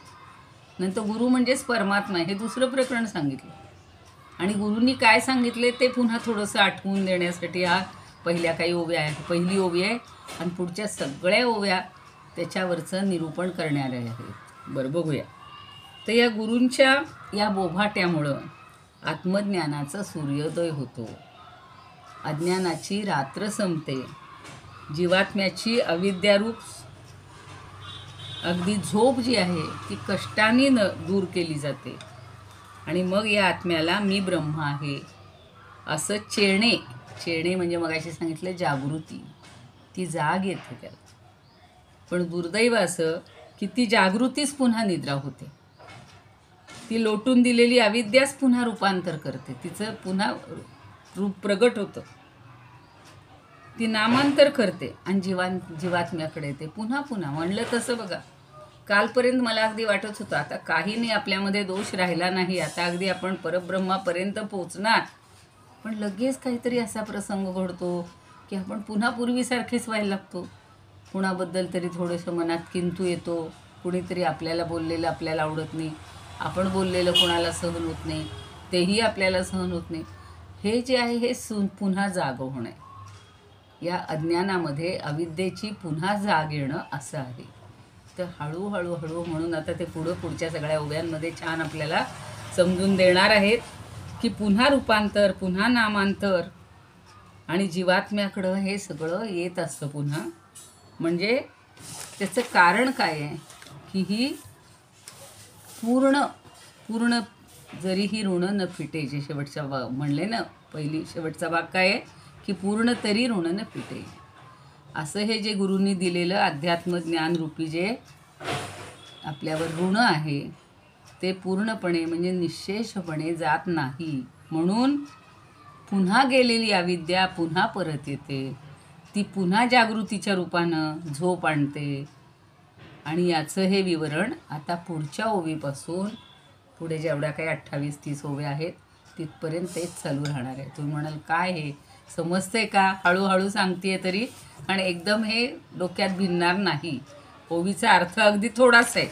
नंतर गुरु म्हणजेच परमात्मा हे दुसरं प्रकरण सांगितलं. आणि गुरूंनी काय सांगितले ते पुन्हा थोडंसं आठवून देण्यासाठी हा पहिल्या काही ओव्या आहेत. पहिली ओवी आहे आणि पुढच्या सगळ्या ओव्या त्याच्यावरचं निरूपण करणारे आहेत. बरं, बघूया. तर या गुरूंच्या या बोभाट्यामुळं आत्मज्ञानाचा सूर्योदय होतो, अज्ञानाची रात्र संपते, जीवात्म्याची अविद्यारूप अगदी झोप जी आहे ती कष्टाने दूर केली जाते. आणि मग या आत्म्याला मी ब्रह्म आहे असं चेणे म्हणजे मगाशी सांगितलं जागृती, ती जाग येते त्याला. पण दुर्दैव असं की ती जागृतीच पुन्हा निद्रा होते. ती लोटून दिलेली अविद्याच पुन्हा रूपांतर करते, तिचं पुन्हा रूप प्रगट होतं, ती नामांतर करते आणि जीवात्म्याकडे येते पुन्हा पुन्हा. म्हणलं तसं बघा, कालपर्यंत मला अगदी वाटत होतं आता काही नाही, आपल्यामध्ये दोष राहिला नाही, आता अगदी आपण परब्रह्मापर्यंत पोचणार. पण लगेच काहीतरी असा प्रसंग घडतो की आपण पुन्हा पूर्वीसारखेच व्हायला लागतो. कुणाबद्दल तरी थोडंसं मनात किंतू येतो, कुणीतरी आपल्याला बोललेलं आपल्याला आवडत नाही, आपण बोललेलं कोणाला सहन होत नाही, तेही आपल्याला सहन होत नाही. हे जे आहे हे पुन्हा जाग होणं आहे. या अज्ञानामध्ये अविद्येची पुन्हा जाग येणं असं आहे. तर हळूहळू हळू म्हणून आता ते पुढच्या सगळ्या ओव्यांमध्ये छान आपल्याला समजून देणार आहेत की पुन्हा रूपांतर, पुन्हा नामांतर आणि जीवात्म्याकडं हे सगळं येत असतं पुन्हा. म्हणजे त्याचं कारण काय आहे की ही पूर्ण जरी ही ऋण न फिटे, जे शेवटचा म्हणले ना, शेवटचा भाग काय आहे की पूर्ण तरी ऋण न फिटे. असं हे जे गुरूंनी दिलेलं अध्यात्म ज्ञान रूपी जे आपल्यावर ऋण आहे ते पूर्णपणे म्हणजे निःशेषपणे जात नाही. म्हणून पुन्हा गेलेली अविद्या पुन्हा परत येते, ती पुन्हा जागृतीच्या रूपानं झोप आणते. आणि याचं हे विवरण आता पुढच्या ओवीपासून पुढे जेवढ्या काही 28-30 ओव्या आहेत तिथपर्यंत तेच चालू राहणार आहे. तुम्ही म्हणाल काय हे समजतंय का, हळूहळू सांगतेय तरी, आणि एकदम हे डोक्यात भिनणार नाही. ओवीचा अर्थ अगदी थोडाच आहे,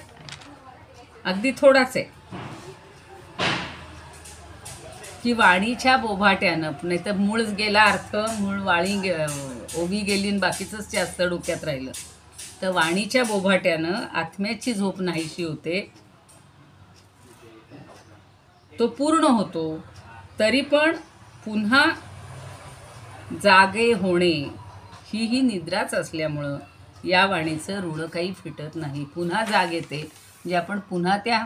अगदी थोडाच आहे की वाणीच्या बोभाट्यानं, नाही तर मूळ गेला अर्थ, मूळ ओवी गेली आणि बाकीचंच जास्त डोक्यात राहिलं. तर वाणीच्या बोभाट्यानं आत्म्याची झोप नाहीशी होते, तो पूर्ण होतो. तरी पण पुन्हा जागे होणे ही निद्राच असल्यामुळं या वाणीचं ऋण काही फिटत नाही. पुन्हा जाग येते म्हणजे आपण पुन्हा त्या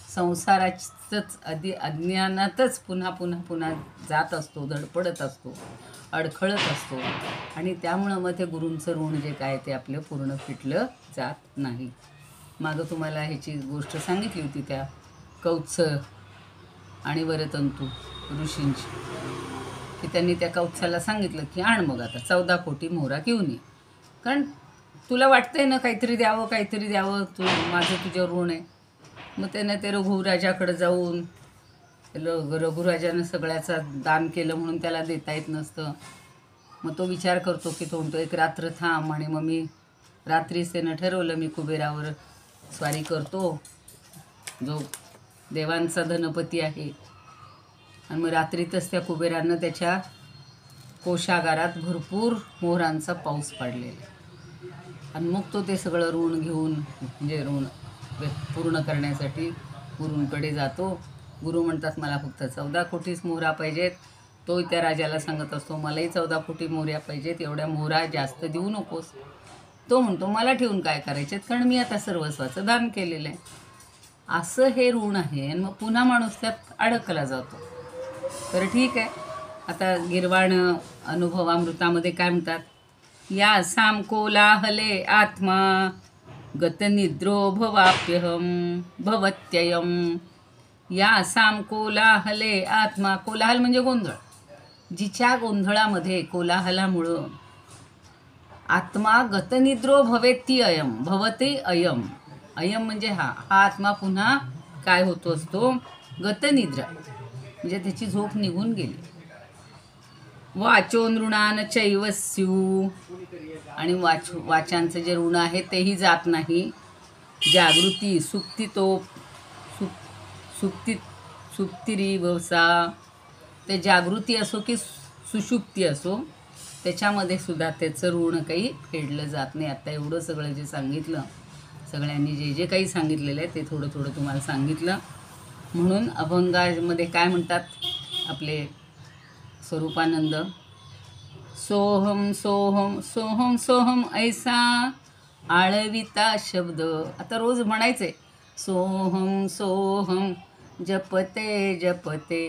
संसाराचंच अज्ञानातच पुन्हा पुन्हा पुन्हा जात असतो, धडपडत असतो, अडखळत असतो. आणि त्यामुळं मग ते गुरूंचं ऋण जे काय ते आपलं पूर्ण फिटलं जात नाही. मागं तुम्हाला ह्याची गोष्ट सांगितली होती त्या कौत्स आणि वरतंतू ऋषींची, की त्यांनी त्या कौत्साला सांगितलं की आण मग आता 14 कोटी मोहरा घेऊन ये, कारण तुला वाटतंय ना काहीतरी द्यावं, माझं तुझ्यावर ऋण आहे. मग त्यानं ते रघुराजाकडे जाऊन, रघुराजानं सगळ्याचा दान केलं म्हणून त्याला देता येत नसतं. मग तो विचार करतो की तो एक रात्र थांब, आणि मग मी रात्रीच त्यानं ठरवलं मी कुबेरावर स्वारी करतो, जो देवांचा धनपती आहे. आणि मग रात्रीतच त्या कुबेरानं त्याच्या कोशागारात भरपूर मोहरांचा पाऊस पडलेला. आणि मग तो ते सगळं ऋण घेऊन म्हणजे ऋण पूर्ण करण्यासाठी गुरूंकडे जातो. गुरु म्हणतात मला फक्त 14 कोटीच मोहरा पाहिजेत. तो त्या राजाला सांगत असतो मलाही 14 कोटी मोहऱ्या पाहिजेत, एवढ्या मोहरा जास्त देऊ नकोस. तो म्हणतो मला ठेवून काय करायचे, कारण मी आता सर्वस्वाचं दान केलेलं आहे. असं हे ऋण आहे. आणि मग पुन्हा माणूस त्यात अडकला जातो. तर ठीक आहे. आता गिरवाण अनुभवामृतामध्ये काय म्हणतात, या साम कोलाहले आत्मा गतनिद्रो भवाप्यहम भवत्ययम. या साम कोलाहले आत्मा, कोलाहल म्हणजे गोंधळ. जिच्या गोंधळामध्ये कोलाहलामुळं आत्मा गतनिद्रो भवेती अयम भवते अयम. अयम म्हणजे हा आत्मा पुन्हा काय होतो असतो, गतनिद्रा म्हणजे त्याची झोप निघून गेली. वाचो नृणान चैव स्यू. आणि वाचांचं जे ऋण आहे तेही जात नाही. जागृती सुप्ती तो सुप्तिरी वसा. ते जागृती असो की सुषुप्ती असो त्याच्यामध्ये सुद्धा त्याचं ऋण काही फेडलं जात नाही. आता एवढं सगळं जे सांगितलं, सगळ्यांनी जे जे काही सांगितलेलं आहे ते थोडं थोडं तुम्हाला सांगितलं. म्हणून अभंगामध्ये काय म्हणतात आपले स्वरूपानंद, सोहम सोहम सोहम सोहम ऐसा आळविता शब्द. आता रोज म्हणायचे सोहम सोहम जपते जपते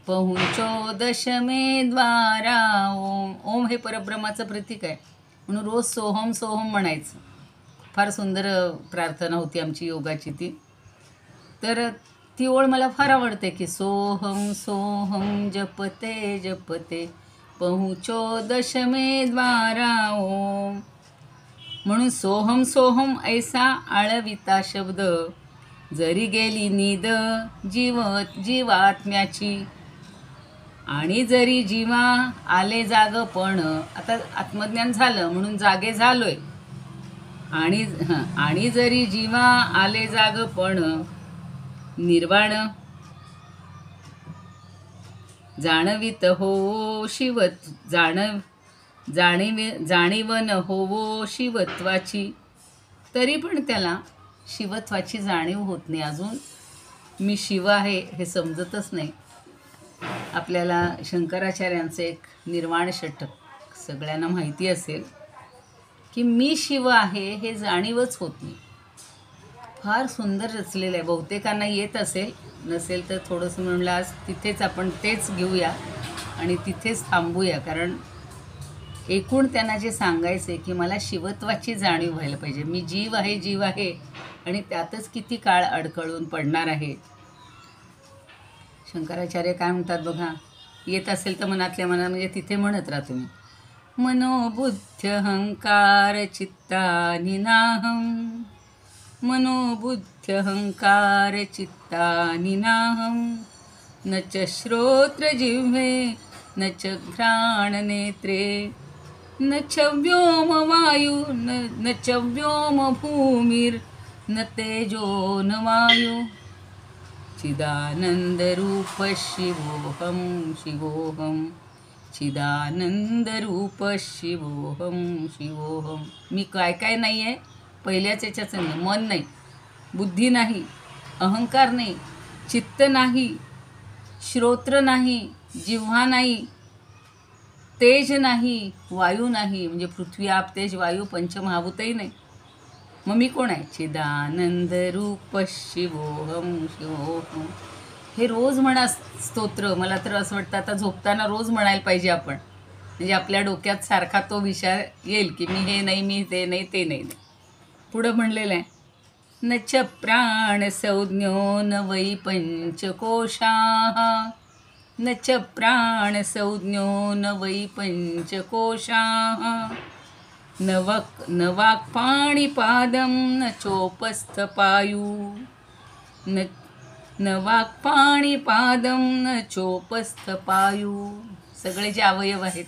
पहुंचो दशमे द्वारा ओम. ओम हे परब्रह्माचं प्रतीक आहे म्हणून रोज सोहम सोहम म्हणायचं. फार सुंदर प्रार्थना होती आमची योगाची ती. तर ती ओळ मला फार आवडते की सोहम सोहम जपते जपते पहुंचो दशमे द्वारा ओम. म्हणून सोहम सोहम ऐसा आळविता शब्द जरी गेली नीद जीवात्म्याची. आणि जरी जीवा आले जागपण. आता आत्मज्ञान झालं म्हणून जागे झालोय. आणि जरी जीवा आले जागपण निर्वाण जाणवित होवो शिवत जाणीवन होवो शिवत्वाची. तरी पण त्याला शिवत्वाची जाणीव होत नाही. अजून मी शिव आहे हे समजतच नाही. आपल्याला शंकराचार्यांचं एक निर्वाण षटक सगळ्यांना माहिती असेल की मी शिव आहे हे जाणीवच होत नाही. फार सुंदर रचलेलं आहे. बहुतेकांना येत असेल, नसेल तर थोडंसं म्हणलं आज तिथेच आपण तेच घेऊया आणि तिथेच थांबूया. कारण एकूण त्यांना जे सांगायचं आहे की मला शिवत्वाची जाणीव व्हायला पाहिजे. मी जीव आहे आणि त्यातच किती काळ अडकळून पडणार आहे. शंकराचार्य काय म्हणतात बघा, येत असेल तर मनातल्या मनात म्हणजे तिथे म्हणत राहा तुम्ही. मनोबुद्ध्यहंकार चित्तानि नाहं. मनोबुद्ध्यहंकार चित्तानि नाहं. न च श्रोत्रजिह्वे न च घ्राणनेत्रे न च व्योमवायु न च व्योमभूमिर् न तेजो न वायु. चिदानंदरूप शिवोहम शिवोहम. चिदानंदरूप शिवोहम शिवोहम. मी काय काय नाही आहे पहिल्याच याच्याच नाही. मन नाही, बुद्धी नाही, अहंकार नाही, चित्त नाही, श्रोत्र नाही, जिव्हा नाही, तेज नाही, वायू नाही म्हणजे पृथ्वी आप तेज वायू पंचमहाभूतही नाही. मग मी कोण आहे? चिदानंद रूप शिवोहम शिवोहम. हे रोज म्हणा स्तोत्र. मला तर असं वाटतं आता झोपताना रोज म्हणायला पाहिजे आपण. म्हणजे आपल्या डोक्यात सारखा तो विचार येईल की मी हे नाही, मी ते नाही, ते नाही. पुढं म्हणलेलं आहे न च प्राण संज्ञो न वै पंचकोशाः. न च प्राण संज्ञो न वै पंचकोशाः. न वाक्पाणिपादं न चोपस्थपायु. न वाक्पाणिपादं न चोपस्थपायु. सगळे जे अवयव आहेत,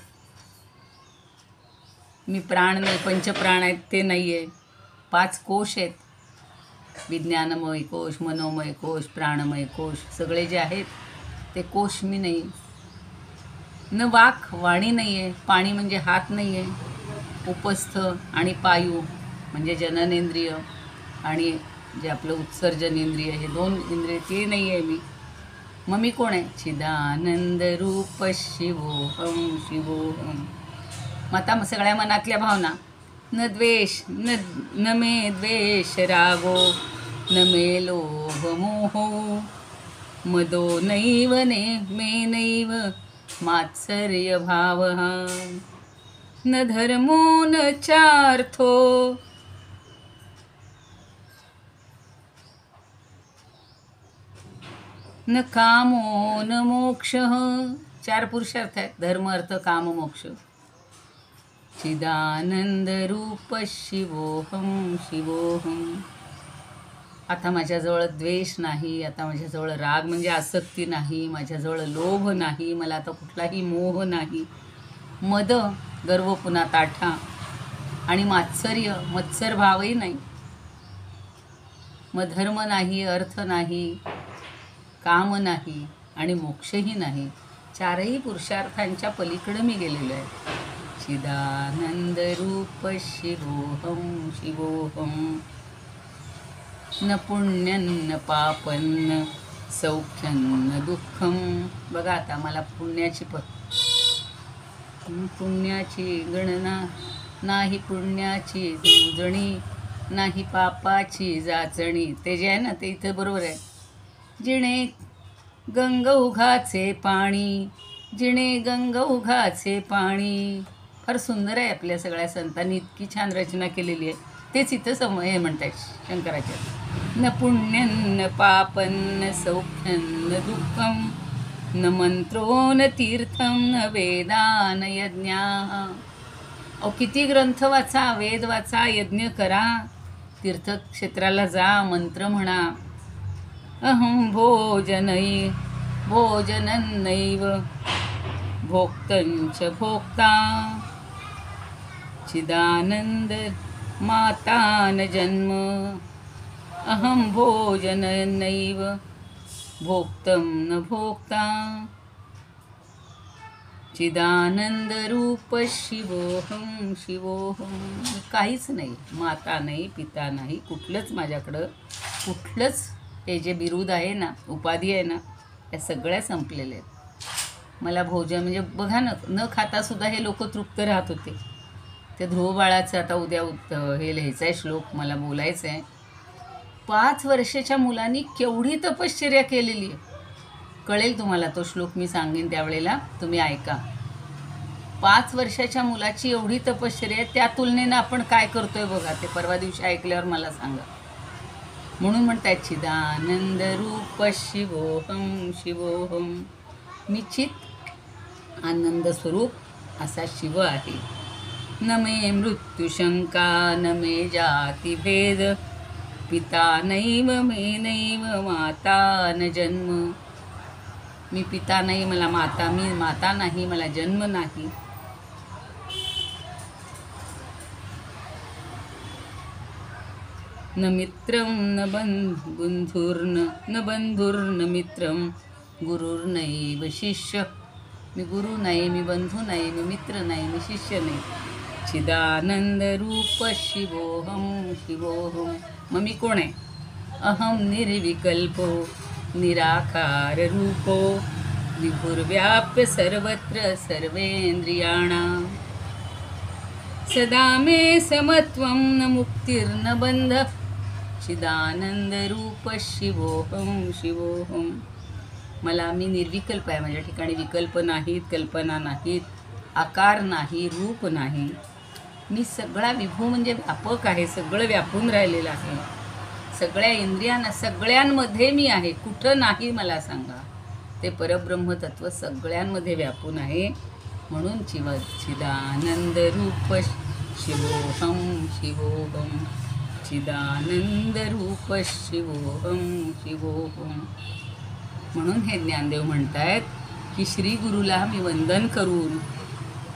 मी प्राण नाही, पंचप्राण आहेत ते नाही आहे. 5 कोश आहेत, विज्ञानमय कोश, मनोमय कोश, प्राणमय कोश. सगळे जे आहेत ते कोश मी नाही. न वाक वाणी नाही आहे, पाणी म्हणजे हात नाही आहे, उपस्थ आणि पायू म्हणजे जननेंद्रिय आणि जे आपलं उत्सर्जनेंद्रिय, हे 2 इंद्रिय ते नाही आहे मी. मग मी कोण आहे? चिदानंद रूप शिवोहम शिवोहम. मग आता सगळ्या मनातल्या भावना, न द्वेष न मे द्वेष रागो न मे लोभ मोहो मदो नैव ने मे नैव मात्सर्य भाव न धर्मो न चार्थो न कामो न मोक्ष. 4 पुरुषार्थ आहेत: धर्म, अर्थ, काम, मोक्ष. चिदानंद रूप शिवोहम शिवोहम. आता माझ्याजवळ द्वेष नाही, आता माझ्याजवळ राग म्हणजे आसक्ती नाही, माझ्याजवळ लोभ नाही, मला आता कुठलाही मोह नाही, मद गर्व पुन्हा ताठा आणि मात्सर्य मत्सर भावही नाही. मग धर्म नाही, अर्थ नाही, काम नाही आणि मोक्षही नाही. 4ही पुरुषार्थांच्या पलीकडे मी गेलेलो आहे. चिदानंद रूप शिवोहम शिवोहम. न पुण्यं न पापं न सौख्यं न दुःखं. बघा आता मला पुण्याची गणना नाही, पुण्याची मोजणी नाही, पापाची जाचणी. ते जे आहे ना ते इथं बरोबर आहे. जिणे गंगौघाचे पाणी, जिणे गंगौघाचे पाणी. फार सुंदर आहे. आपल्या सगळ्या संतांनी इतकी छान रचना केलेली आहे. तेच इथं हे म्हणतात शंकराचार्य. न पुण्यं न पापं न सौख्यं न दुःखं न मंत्रो न तीर्थं न वेदा न यज्ञा. अहो किती ग्रंथ वाचा, वेद वाचा, यज्ञ करा, तीर्थक्षेत्राला जा, मंत्र म्हणा. अहं भोजनन्नैव भोक्तञ्च भोक्ता. चिदानंद माता न जन्म. अहं भोजनन्नैव भोक्तं न भोक्ता. चिदानंद रूप शिवोहम शिवोहम. काहीच नाही, माता नाही, पिता नाही, कुठलंच माझ्याकडं कुठलंच हे जे बिरुद आहे ना, उपाधी आहे ना, त्या सगळ्या संपलेल्या आहेत. मला भोजन म्हणजे बघा ना, न खातासुद्धा हे लोक तृप्त राहत होते. ते ध्रुव बाळाचं आता उद्या हे लिहायचं आहे श्लोक, मला बोलायचं आहे. 5 वर्षाच्या मुलांनी केवढी तपश्चर्या केलेली आहे. कळेल तुम्हाला तो श्लोक, मी सांगेन त्यावेळेला, तुम्ही ऐका. 5 वर्षाच्या मुलाची एवढी तपश्चर्या आहे, त्या तुलनेनं आपण काय करतोय बघा. ते परवा दिवशी ऐकल्यावर मला सांगा. म्हणून म्हणतात चिदानंद रूप शिवोहम शिवोहम. निश्चित आनंद स्वरूप असा शिव आहे. न मे मृत्युशंका न मे जाती भेद पिता नैव मे नैव माता न जन्म. मी पिता नाही, मला मी माता नाही, मला जन्म नाही. न मित्रं न बंधुर्न मित्रं गुरुर्नैव शिष्य. मी गुरु नाही, मी बंधू नाही, मी मित्र नाही, मी शिष्य नाही. चिदानंद रूप शिवोहम शिवोहम. मग मी कोण आहे? अहम निर्विकल्पो निराकार रूपो विभुर्व्याप्य सर्वत्र सर्वेंद्रियाणां. सदा मे समत्वं न मुक्तिर्न बंध. चिदानंद रूप शिवोहम शिवोहम. मी निर्विकल्प आहे. माझ्या ठिकाणी विकल्प नाहीत, कल्पना नाहीत, आकार नाही, रूप नाही. मी सगळा विभू म्हणजे व्यापक आहे, सगळं व्यापून राहिलेलं आहे. सगळ्या इंद्रियांना, सगळ्यांमध्ये मी आहे. कुठं नाही मला सांगा. ते परब्रह्म तत्व सगळ्यांमध्ये व्यापून आहे. म्हणून चिदानंद रूप शिवोहम शिवोहम. चिदानंद रूप शिवोहम शिवोहम. म्हणून हे ज्ञानदेव म्हणतायत की श्री गुरुला मी वंदन करून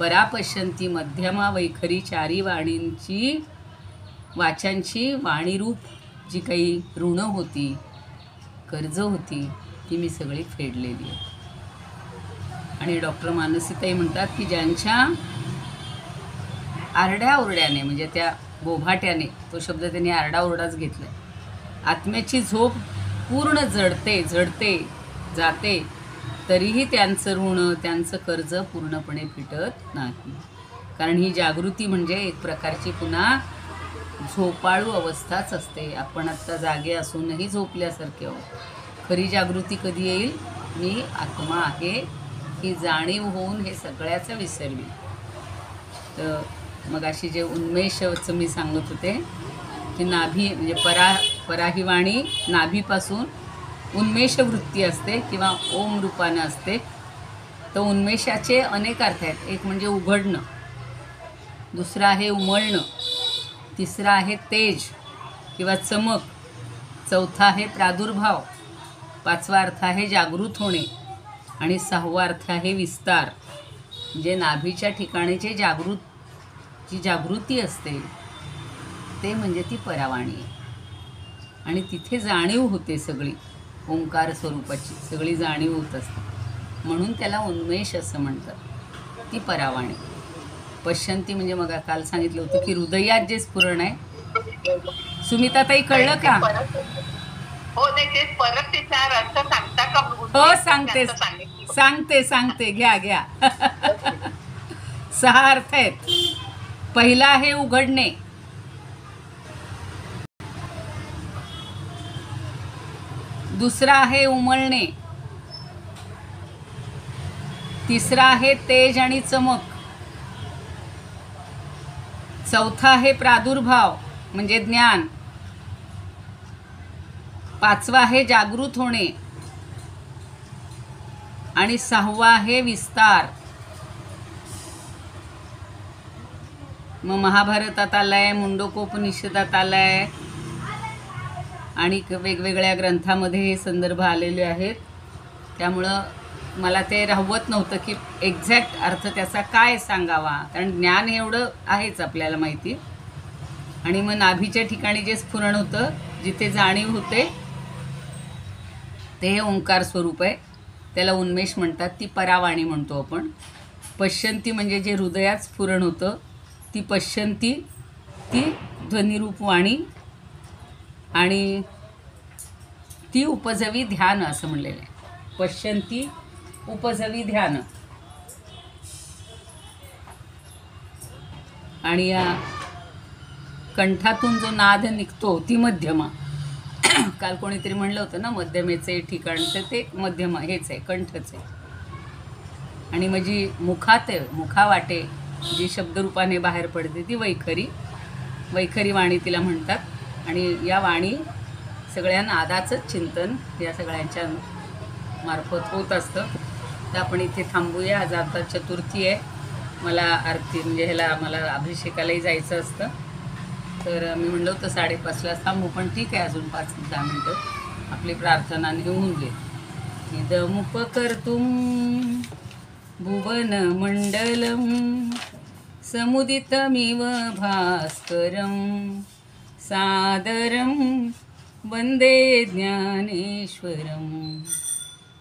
परापश्यंती मध्यमा वैखरी 4 वाचांची वाणीरूप जी काही ऋणं होती, कर्ज होती, ती मी सगळी फेडलेली आहे. आणि डॉक्टर मानसीताई म्हणतात की ज्यांच्या आरड्याओरड्याने म्हणजे त्या बोभाट्याने, तो शब्द त्यांनी आरडाओरडाच घेतला, आत्म्याची झोप पूर्ण झडते जाते, तरीही त्यांचं ऋण, त्यांचं कर्ज पूर्णपणे फिटत नाही. कारण ही जागृती म्हणजे एक प्रकारची पुन्हा झोपाळू अवस्थाच असते. आपण आत्ता जागे असूनही झोपल्यासारखे आहोत. खरी जागृती कधी येईल? मी आत्मा आहे ही जाणीव होऊन हे सगळ्याचं विसरवी. तर मग अशी जे उन्मेषाचं मी सांगत होते की नाभी म्हणजे पराही वाणी नाभीपासून उन्मेष वृत्ती असते किंवा ओम रूपानं असते. तर उन्मेषाचे अनेक अर्थ आहेत. एक म्हणजे उघडणं, दुसरं आहे उमळणं, तिसरं आहे तेज किंवा चमक, चौथा आहे प्रादुर्भाव, पाचवा अर्थ आहे जागृत होणे आणि सहावा अर्थ आहे विस्तार. म्हणजे नाभीच्या ठिकाणीचे जी जागृती असते ते म्हणजे ती परावाणी आहे. आणि तिथे जाणीव होते सगळी ओंकार स्वरूपाची, सगळी जाणीव होत असते. म्हणून त्याला उन्मेष असं म्हणतात. ती परावाणी. पश्यंती म्हणजे मग काल सांगितलं होतं की हृदयात जे स्फुरण आहे. सुमिताताई कळलं का? हो, नाही ते परत ते चार अर्थ सांगता का? हो सांगते. घ्या 6 अर्थ आहेत. पहिला आहे उघडणे, दुसरा आहे उमळणे, तिसरा आहे तेज आणि चमक, चौथा आहे प्रादुर्भाव म्हणजे ज्ञान, पाचवा आहे जागृत होणे आणि सहावा आहे विस्तार. मग महाभारतात आलाय, मुंडकोपनिषदात आलाय आणि वेगवेगळ्या ग्रंथामध्ये हे संदर्भ आलेले आहेत. त्यामुळं मला ते राहवत नव्हतं की एक्झॅक्ट अर्थ त्याचा काय सांगावा, कारण ज्ञान एवढं आहेच आपल्याला माहिती. आणि मग नाभीच्या ठिकाणी जे स्फुरण होतं, जिथे जाणीव होते, ते हे ओंकार स्वरूप आहे. त्याला उन्मेष म्हणतात. ती परावाणी म्हणतो आपण. पश्यंती म्हणजे जे हृदयात स्फुरण होतं, ती पश्यंती, ती ध्वनिरूप वाणी. आणि ती उपजवी ध्यान असं म्हणलेलं आहे. पश्यंती उपजवी ध्यान. आणि या कंठातून जो नाद निघतो ती मध्यमा. काल कोणीतरी म्हणलं होतं ना मध्यमेचे ठिकाण, तर ते मध्यमा हेच आहे, कंठच आहे. आणि माझी मुखावाटे जी शब्दरूपाने बाहेर पडते ती वैखरी वाणी तिला म्हणतात. आणि या वाणी सगळ्या नादाचंच चिंतन या सगळ्यांच्या मार्फत होत असतं. तर आपण इथे थांबूया. आज आता चतुर्थी आहे. मला आरती म्हणजे ह्याला मला अभिषेकालाही जायचं असतं. तर मी म्हणलं होतं 5:30ला थांबू, पण ठीक आहे, अजून 5-10 मिनटं आपली प्रार्थना होऊन गेली. इदमुपकर्तुं भुवनमण्डलं समुदितमिव भास्करं सादरं वन्दे ज्ञानेश्वरं.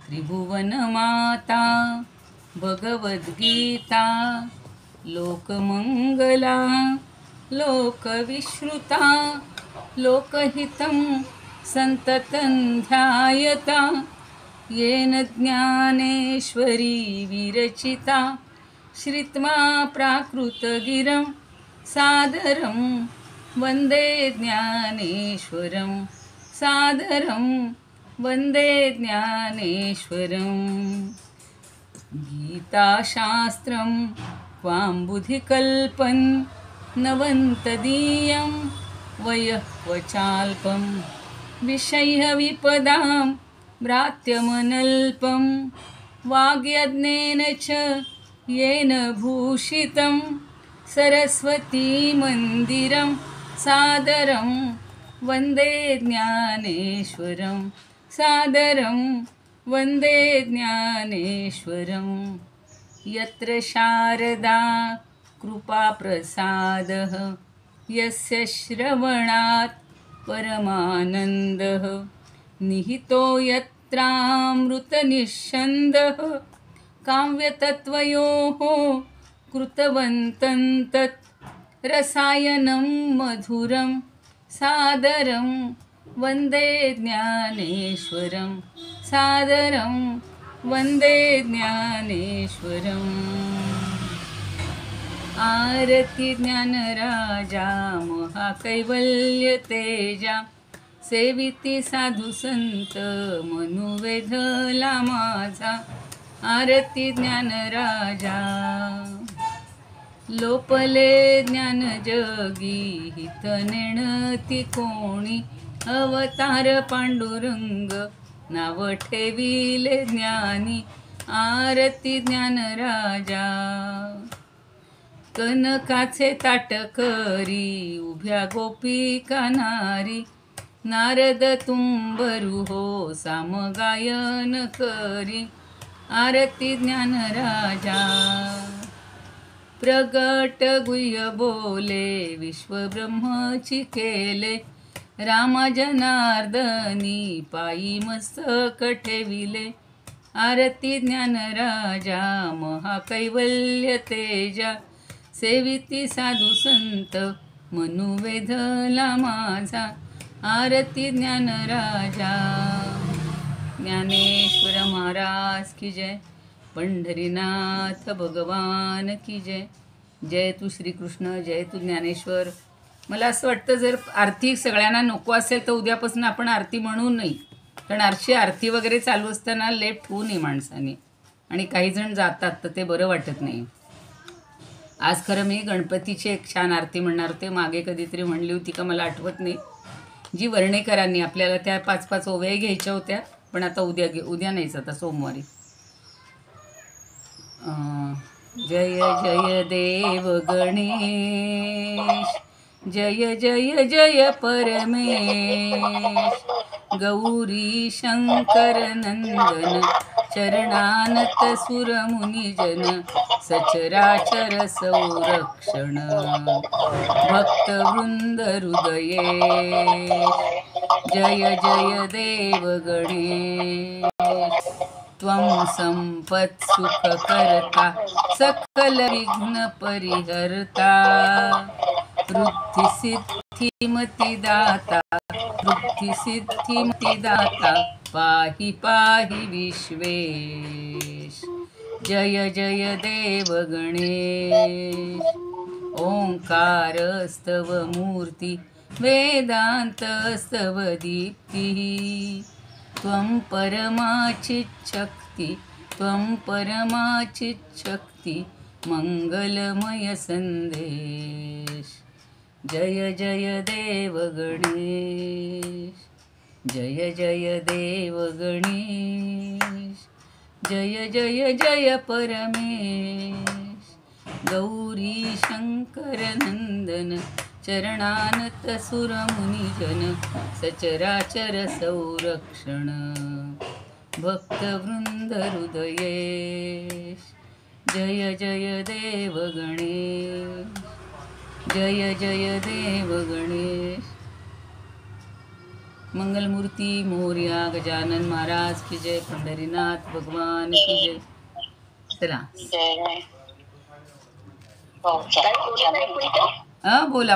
त्रिभुवनमाता भगवद्गीता लोकमंगला लोकविश्रुता लोकहितं संततं ध्यायता येन ज्ञानेश्वरी विरचिता श्रित्वा प्राकृतगिरं सादरं वन्दे ज्ञानेश्वरं सादरं वन्दे ज्ञानेश्वरं. गीताशास्त्रं क्वां बुधिकल्पं नवन्तदीयं वयःक्वचाल्पं विषयविपदां भ्रात्यमनल्पं वाग्यज्ञेन च येन भूषितं सरस्वती मंदिरं सादरं वन्दे ज्ञानेश्वरं सादरं वन्दे ज्ञानेश्वरं. यत्र शारदा कृपाप्रसादः यस्य श्रवणात् परमानन्दः निहितो यत्रामृतनिःस्यन्दः काव्यतत्त्वयोः कृतवन्तं तत् रसायनं मधुरं सादरं वन्दे ज्ञानेश्वरं सादरं वन्दे ज्ञानेश्वरम् आरती ज्ञानराजा महाकैवल्य तेजा सेविती साधू संत मनुवेधला माझा आरती ज्ञानराजा लोपले ज्ञान जगी हित नेणती कोणी अवतार पांडुरंग नाव ठेविले ज्ञानी आरती ज्ञानराजा कनकाचे ताट करी उभ्या गोपिका नारी नारद तुंबरू हो सामगायन करी आरती ज्ञानराजा प्रगट गुह्य बोले विश्वब्रह्मची केले रामा जनार्दनी पायी मस्तक ठेविले आरती ज्ञानराजा महाकैवल्य तेजा सेविती साधू संत मनुवेधला माझा आरती ज्ञानराजा ज्ञानेश्वर महाराज की जय पंढरीनाथ भगवान की जय जय तू श्रीकृष्ण जय तू ज्ञानेश्वर मला असं वाटतं जर आरती सगळ्यांना नको असेल तर उद्यापासून आपण आरती म्हणू नाही कारण आरती वगैरे चालू असताना लेफ्ट होऊ नये माणसाने आणि काही जण जातात तर ते बरं वाटत नाही आज खरं मी गणपतीची एक छान आरती म्हणणार होते मागे कधीतरी म्हणली होती का मला आठवत नाही जी वर्णेकरांनी आपल्याला त्या 5-5 ओव्या घ्यायच्या होत्या पण आता उद्या नाहीच आता सोमवारी जय जय देव गणेश जय जय जय परमेश गौरी शंकर नंदन चरणानत सुरमुनिजन सचराचर संरक्षण भक्तवृंद हृदये जय जय देव गणेश त्वं संपत् सुखकर्ता सकल विघ्न परिहर्ता वृद्धिसिद्धिमतिदाता वृद्धिसिद्धिमतिदाता पाहि पाहि विश्वेश जय जय देव गणेश ओंकारस्तव मूर्ति वेदान्तस्तव दीप्तिः त्वं परमाचिच्छक्ति त्वं परमाचिच्छक्ति मंगलमय संदेश जय जय देव गणेश जय जय देव गणेश जय जय जय परमेश गौरी शंकर नंदन चरणानत सुरमुनिजन सचराचर संरक्षण भक्तवृंद हृदयेश जय जय देव गणेश जय जय देव गणेश मंगलमूर्ती मोरया गजानन महाराज की जय पंढरीनाथ भगवान की जय चला जय हो, बोला